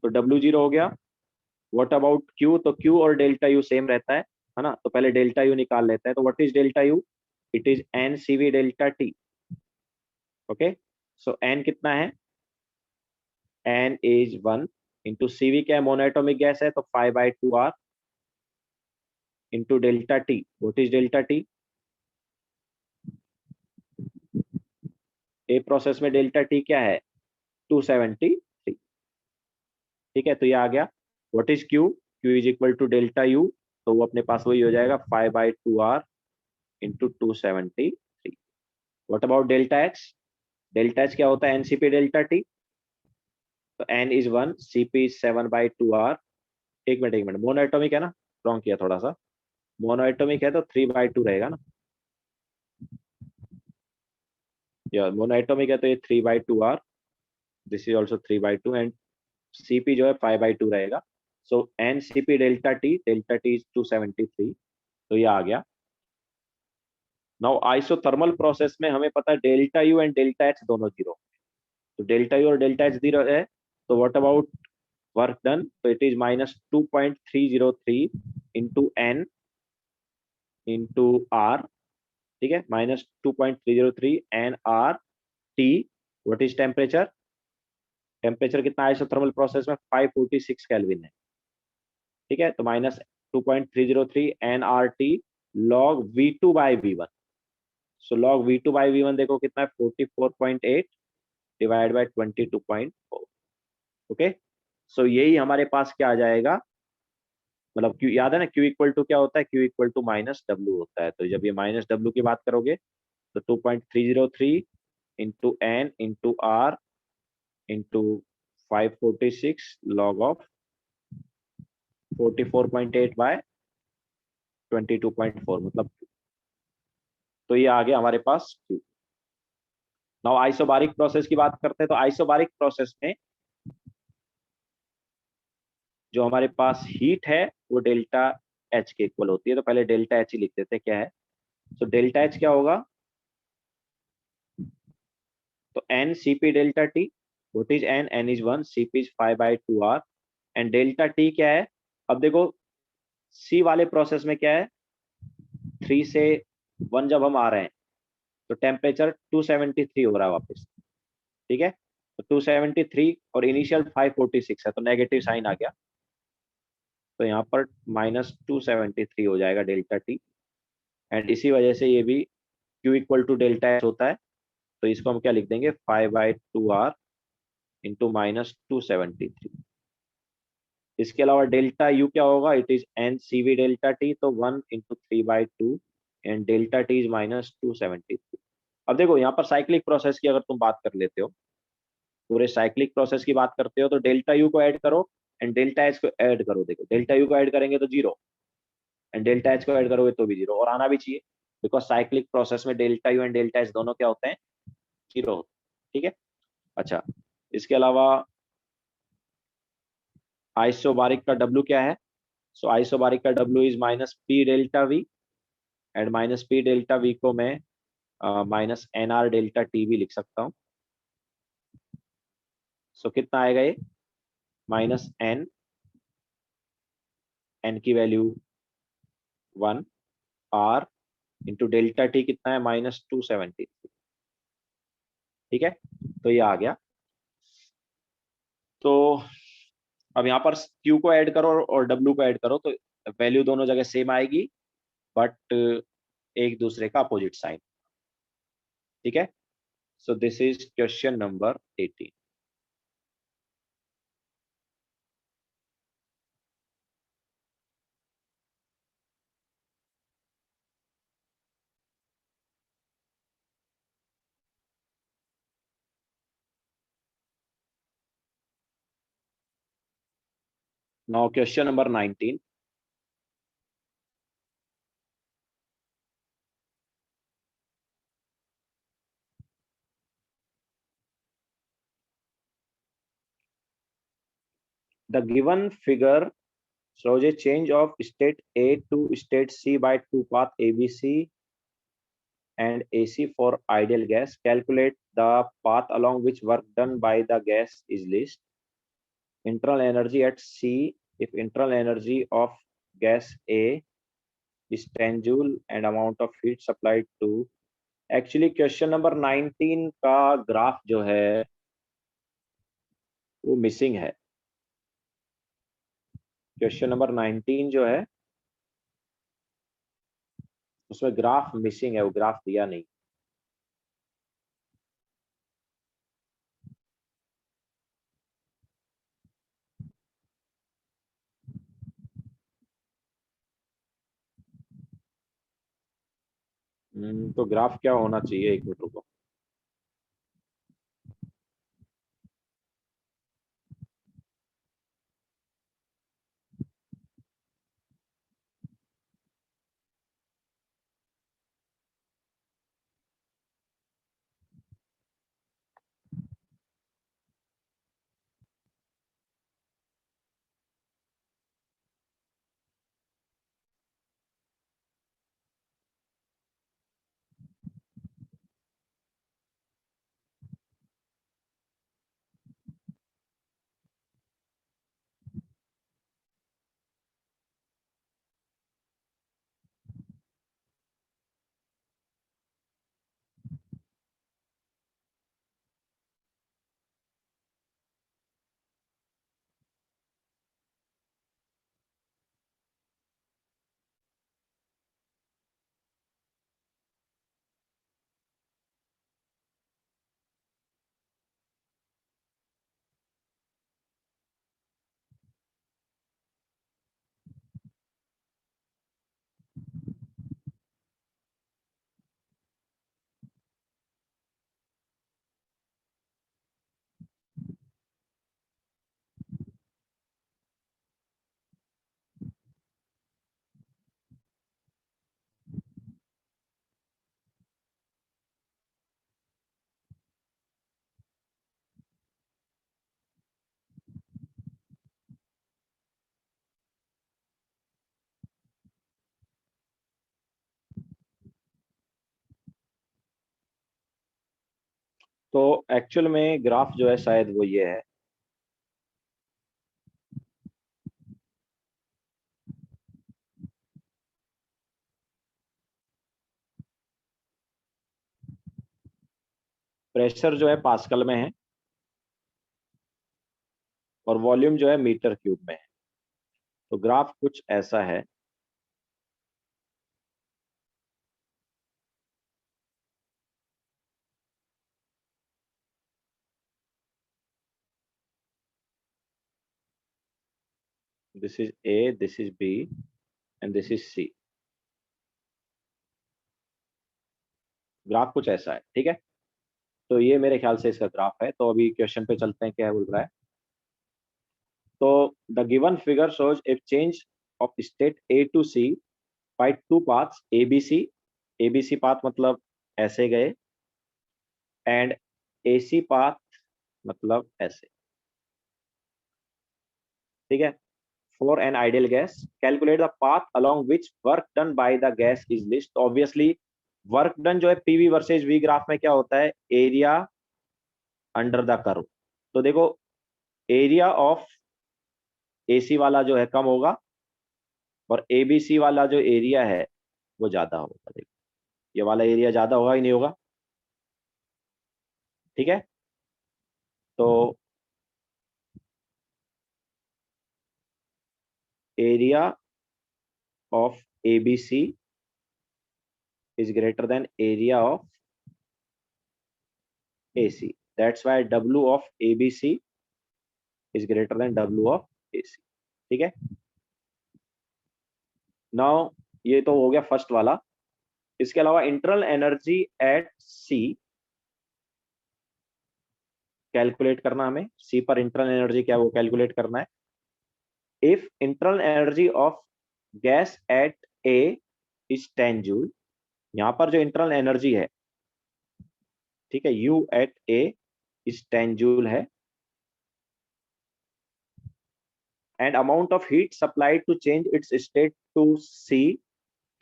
तो W 0 हो गया। What about Q? तो Q और डेल्टा U सेम रहता है ना। तो पहले डेल्टा U निकाल लेते हैं। तो what is delta U? It is N CV delta T। Okay, so N कितना है? N इज 1 इंटू CV क्या है? मोनोएटॉमिक गैस है, तो 5/2R into delta T। What is delta T? A process में डेल्टा T क्या है? 273। ठीक है, तो ये आ गया। What is Q? Q is equal to delta U, तो वो अपने पास वही हो जाएगा 5/2R into 273। What about delta H? Delta H क्या होता है? NCP delta T। तो N is 1, CP is 7/2R। एक मिनट, मोनोएटॉमिक है ना, रॉन्ग किया थोड़ा सा। मोनोएटॉमिक है तो 3/2 रहेगा ना, या मोनोएटॉमिक है तो ये 3/2R, this is also 3/2 and CP जो है 5/2 रहेगा। सो NCP डेल्टा T इज 273। तो ये आ गया। नाउ आइसोथर्मल प्रोसेस में हमें पता है delta U and delta H दोनों 0। तो डेल्टा U और डेल्टा H 0 है, तो व्हाट अबाउट वर्क डन? तो it is -2.303 into N into R। ठीक है, -2.303 NRT। What is temperature? Temperature कितना आइसोथर्मल प्रोसेस में? 546 केल्विन है। ठीक है, तो -2.303 NRT log V2/V1। सो log V2/V1 देखो कितना है? 44.8 डिवाइड बाय 22.4। ओके, सो यही हमारे पास क्या आ जाएगा? मतलब Q याद है ना, Q इक्वल टू क्या होता है? Q इक्वल टू -W होता है। तो जब ये -W की बात करोगे तो 2.303 into N into R into 546 log of 44.8 by 22.4 मतलब, तो ये आ गया हमारे पास Q। नाउ आइसोबारिक प्रोसेस की बात करते हैं, तो आइसोबारिक प्रोसेस में जो हमारे पास हीट है वो डेल्टा एच के इक्वल होती है, तो पहले डेल्टा एच ही लिख देते हैं क्या है। तो डेल्टा एच क्या होगा, तो N C P delta T, what is N is 1, C P is 5/2 r, and delta T क्या है। अब देखो सी वाले प्रोसेस में क्या है, 3 से 1 जब हम आ रहे हैं तो टेम्परेचर 273 हो रहा है वापस, ठीक है। तो 273 और इनिशियल 546 है, तो नेगेटिव साइन आ गया, तो यहाँ पर -273 हो जाएगा डेल्टा टी। एंड इसी वजह से ये भी Q equal to delta H होता है, तो इसको हम क्या लिख देंगे, 5/2 r इंटू -273। इसके अलावा डेल्टा यू क्या होगा, it is N C V delta T, तो 1 into 3/2, and delta T is -273। अब देखो यहाँ पर साइक्लिक प्रोसेस की अगर तुम बात कर लेते हो, पूरे साइक्लिक प्रोसेस की बात करते हो, तो डेल्टा यू को ऐड करो एंड डेल्टा एच को ऐड करो। देखो डेल्टा यू को ऐड करेंगे तो 0, एंड डेल्टा एच को ऐड करोगे तो भी 0, और आना भी चाहिए, बिकॉज साइक्लिक प्रोसेस में delta U and delta H दोनों क्या होते हैं, 0 होते हैं, ठीक है। अच्छा, इसके अलावा आइसोबारिक का W क्या है, सो आइसोबारिक का W is -P∆V, and -P∆V को मैं -NR∆T भी लिख सकता हूँ। सो कितना आएगा ये, -N, N की value 1, R into delta T कितना है, -273, ठीक है। तो ये आ गया। तो अब यहाँ पर Q को ऐड करो और W को ऐड करो, तो वैल्यू दोनों जगह सेम आएगी, बट एक दूसरे का अपोजिट साइन, ठीक है। सो this is question number 18। Now question number 19. The given figure shows a change of state A to state C by two path ABC and AC for ideal gas. Calculate the path along which work done by the gas is least. Internal energy at C if internal energy of gas A is 10 joule and amount of heat supplied to. Actually question number 19 का graph जो है वो missing है। Question number 19 जो है उसमें graph missing है, वो ग्राफ दिया नहीं। तो ग्राफ क्या होना चाहिए, एक मिनट रुको। तो एक्चुअल में ग्राफ जो है शायद वो ये है, प्रेशर जो है पास्कल में है और वॉल्यूम जो है मीटर क्यूब में है। तो ग्राफ कुछ ऐसा है। This is A, this is B and this is C. Graph कुछ ऐसा है, ठीक है। तो ये मेरे ख्याल से इसका ग्राफ है। तो अभी क्वेश्चन पे चलते हैं, क्या बोल रहा है। तो the given figure shows a change of state A to C by two paths A B C. A B C path मतलब ऐसे गए, एंड ए सी पाथ मतलब ऐसे, ठीक है। For an ideal gas calculate the path along which work done by the gas is list. Obviously work done जो है PV versus V graph में क्या होता है, एरिया अंडर द कर्व। तो देखो एरिया ऑफ एसी वाला जो है कम होगा और एबीसी वाला जो एरिया है वो ज्यादा होगा। देखो ये वाला एरिया ज्यादा होगा ही नहीं होगा, ठीक है। तो area of ABC is greater than area of AC. That's why W of ABC is greater than W of AC. ठीक है। नाउ ये तो हो गया फर्स्ट वाला। इसके अलावा internal energy at C calculate करना, हमें सी पर इंटरनल एनर्जी क्या वो कैलकुलेट करना है। If internal energy of gas at A is 10 joule, यहां पर जो इंटरनल एनर्जी है, ठीक है, U at A is 10 joule है, and amount of heat supplied to change its state to C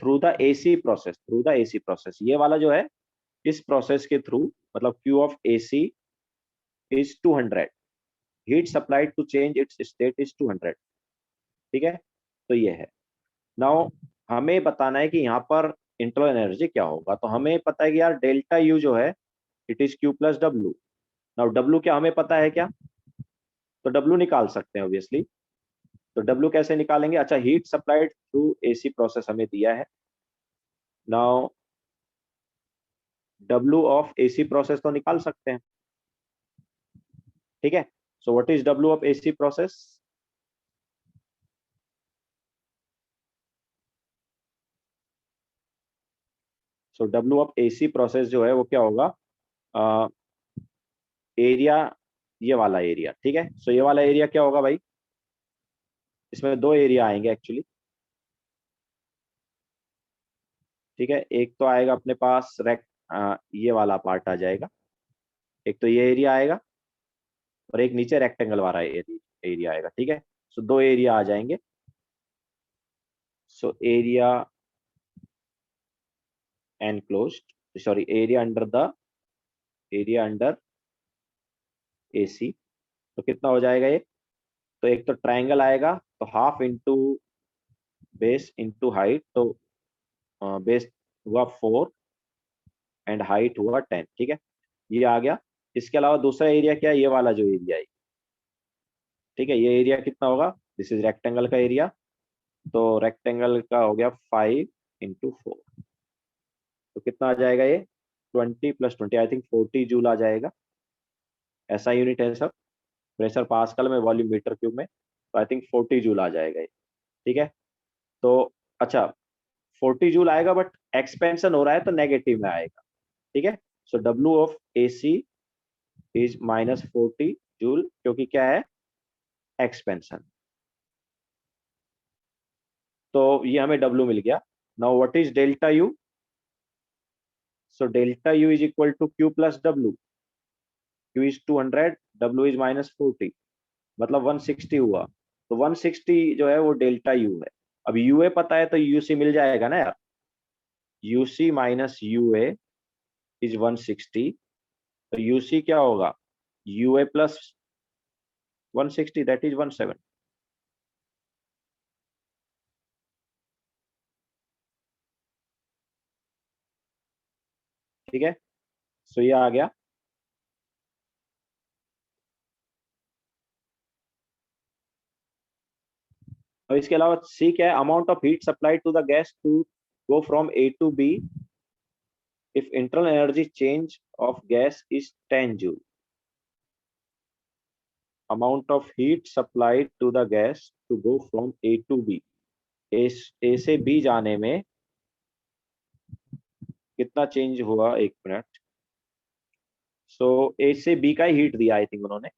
through the AC process, through the AC process। ये वाला जो है इस प्रोसेस के थ्रू, मतलब Q of AC is 200, heat supplied to change its state is 200, ठीक है। तो ये है। नाउ हमें बताना है कि यहाँ पर इंटरनल एनर्जी क्या होगा। तो हमें पता है कि यार डेल्टा यू जो है it is Q plus W. Now W क्या हमें पता है क्या, तो डब्ल्यू निकाल सकते हैं ऑब्वियसली। तो W कैसे निकालेंगे, अच्छा heat supplied through AC process हमें दिया है। Now W of AC process तो निकाल सकते हैं, ठीक है। So what is W of AC process, so W of AC process जो है वो क्या होगा, एरिया, ये वाला एरिया, ठीक है। सो ये वाला एरिया क्या होगा भाई, इसमें दो एरिया आएंगे एक्चुअली, ठीक है। एक तो आएगा अपने पास ये वाला पार्ट आ जाएगा, एक तो ये एरिया आएगा और एक नीचे रेक्टेंगल वाला एरिया आएगा, ठीक है। सो दो एरिया आ जाएंगे। So area enclosed, sorry, area under AC। तो कितना हो जाएगा ये, तो एक तो ट्रायंगल आएगा, तो half into base into height, तो बेस हुआ 4 एंड हाइट हुआ 10, ठीक है। ये आ गया। इसके अलावा दूसरा एरिया क्या है, ये वाला जो एरिया है, ठीक है। ये एरिया कितना होगा, दिस इज रेक्टेंगल का एरिया, तो रेक्टेंगल का हो गया 5 इंटू 4। तो कितना आ जाएगा ये, 20 प्लस 20 आई थिंक 40 जूल आ जाएगा। ऐसा यूनिट है सब, प्रेशर पास्कल में, वॉल्यूम मीटर क्यूब में, तो आई थिंक 40 जूल आ जाएगा ये, ठीक है। तो अच्छा 40 जूल आएगा, बट एक्सपेंशन हो रहा है तो नेगेटिव में आएगा, ठीक है। सो W of AC is -40 joule, क्योंकि क्या है, एक्सपेंशन। तो ये हमें W मिल गया। Now what is delta U, so delta U is equal to Q plus W। Q is 200, W is -40, मतलब 160 हुआ। तो 160 जो है वो डेल्टा U है। अब UA पता है तो UC मिल जाएगा ना यार, UC माइनस UA इज 160, तो यूसी क्या होगा, यूए प्लस 160 दैट इज 17। ठीक है, सो ये आ गया। और इसके अलावा सी क्या है, amount of heat supply to the gas to go from A to B if internal energy change of gas is 10 joule, amount of heat supplied to the gas to go from A to B, A से B जाने में कितना change हुआ, एक minute. सो ए से B का ही heat दिया आई थिंक उन्होंने।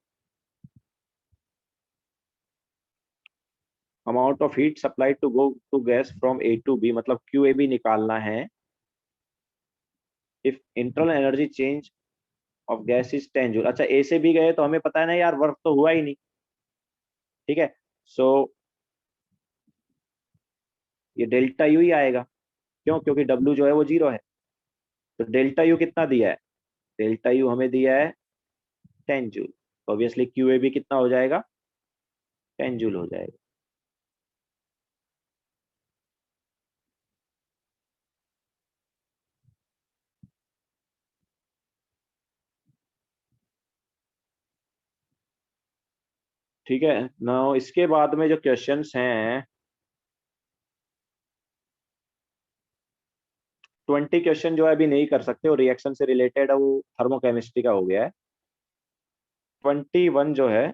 Amount of heat supplied to go to gas from A to B, मतलब क्यू ए बी निकालना है। If internal energy change of gas is 10 joule. अच्छा, ए से बी गए तो हमें पता है ना यार, वर्क तो हुआ ही नहीं। ठीक है, सो ये डेल्टा यू ही आएगा। क्यों? क्योंकि डब्ल्यू जो है वो 0 है। तो डेल्टा यू कितना दिया है, डेल्टा यू हमें दिया है 10 joule. Obviously Q A B कितना हो जाएगा, 10 जूल हो जाएगा। ठीक है ना। इसके बाद में जो क्वेश्चंस हैं, 20 क्वेश्चन जो है अभी नहीं कर सकते, और रिएक्शन से रिलेटेड है, वो थर्मोकेमिस्ट्री का हो गया है। 21 जो है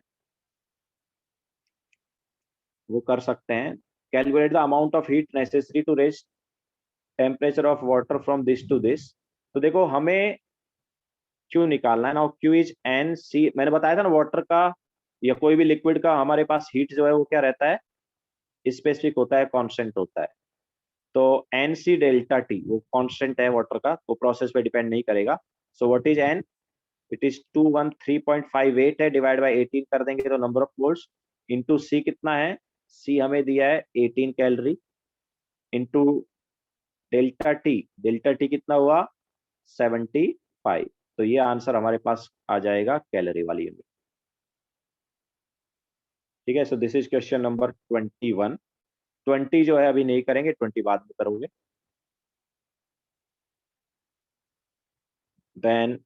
वो कर सकते हैं। Calculate the amount of heat necessary to raise temperature of water from this to this. तो देखो हमें क्यू निकालना है ना, क्यू इज एन सी। मैंने बताया था ना, वाटर का या कोई भी लिक्विड का हमारे पास हीट जो है वो क्या रहता है, स्पेसिफिक होता है, कांस्टेंट होता है। तो एन सी डेल्टा टी वो कांस्टेंट है वाटर का, वो प्रोसेस पे डिपेंड नहीं करेगा। So what is an, it is 213.58 है, डिवाइड बाय 18 कर देंगे तो नंबर ऑफ मोल्स, इनटू सी कितना है, सी हमें दिया है 18 calorie, into delta T, delta T कितना हुआ 75। तो ये आंसर हमारे पास आ जाएगा कैलोरी वाली यूनिट। ठीक है, सो दिस इज क्वेश्चन नंबर 21। 20 जो है अभी नहीं करेंगे, 20 बाद में करोगे। Then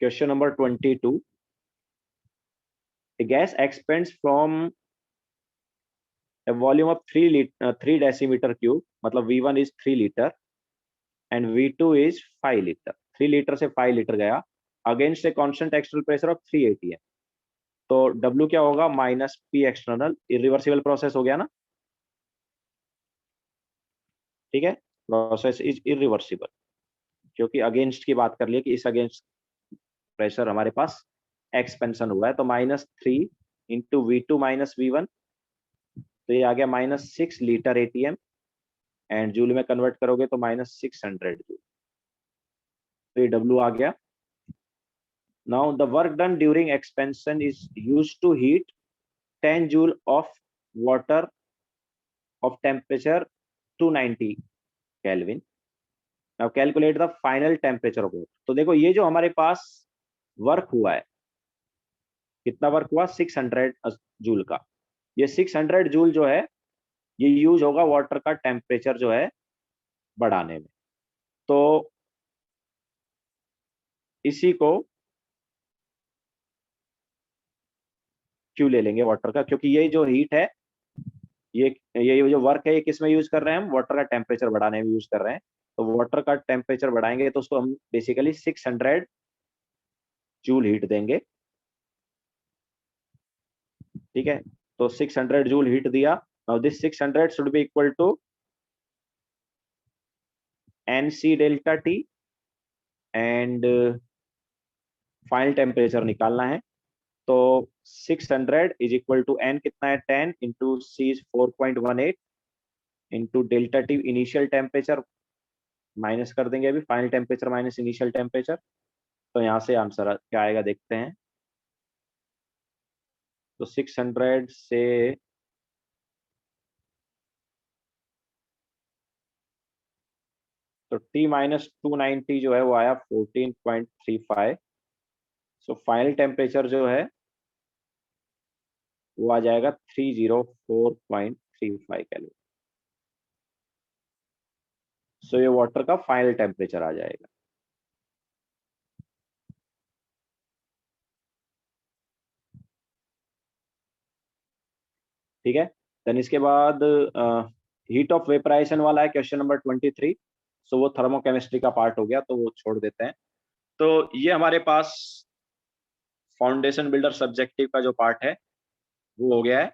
question number 22, a gas expands from a volume of 3 decimeter cube, मतलब V1 is 3 liter and V2 is 5 liter, 3 litre से 5 लीटर गया against a constant external pressure of 380 है। तो W क्या होगा, minus P external, irreversible process हो गया ना। ठीक है, प्रोसेस इज इरिवर्सिबल, क्योंकि अगेंस्ट की बात कर लिया कि इस अगेंस्ट प्रेशर हमारे पास एक्सपेंशन हुआ है। तो -3 इंटू V2 माइनस V1, तो ये आ गया -6 लीटर ATM, एंड जूल में कन्वर्ट करोगे तो -600 जूल। तो ये W आ गया। Now the work done during expansion is used to heat 10 joule of water of temperature 290 kelvin. Now calculate the final temperature of water. तो देखो ये जो हमारे पास वर्क हुआ है, कितना वर्क हुआ, 600 जूल का। ये 600 जूल जो है ये यूज होगा वाटर का टेम्परेचर जो है बढ़ाने में। तो इसी को क्यों ले लेंगे वाटर का, क्योंकि ये जो हीट है, ये जो वर्क है, ये किस में यूज कर रहे हैं हम, वाटर का टेम्परेचर बढ़ाने में यूज कर रहे हैं। तो वाटर का टेम्परेचर बढ़ाएंगे तो उसको हम बेसिकली 600 जूल हीट देंगे। ठीक है, तो 600 जूल हीट दिया। Now this 600 should be equal to NC delta T, and final temperature निकालना है। तो 600 इज इक्वल टू एन कितना है 10 इंटू सी 4.18 into delta T initial temperature minus कर देंगे, अभी final temperature minus initial temperature. तो यहाँ से आंसर क्या आएगा देखते हैं। तो 600 से तो T माइनस 290 जो है वो आया 14.35। सो फाइनल टेम्परेचर जो है वो आ जाएगा 304.35 कैलोरी। सो ये वाटर का फाइनल टेम्परेचर आ जाएगा। ठीक है, देन इसके बाद हीट ऑफ वेपराइजेशन वाला है क्वेश्चन नंबर 23। सो वो थर्मोकेमिस्ट्री का पार्ट हो गया, तो वो छोड़ देते हैं। तो ये हमारे पास फाउंडेशन बिल्डर सब्जेक्टिव का जो पार्ट है वो हो गया है।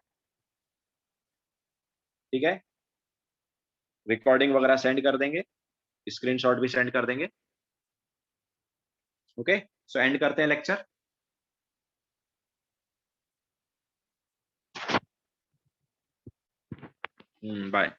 ठीक है, रिकॉर्डिंग वगैरह सेंड कर देंगे, स्क्रीनशॉट भी सेंड कर देंगे। ओके, सो एंड करते हैं लेक्चर। बाय।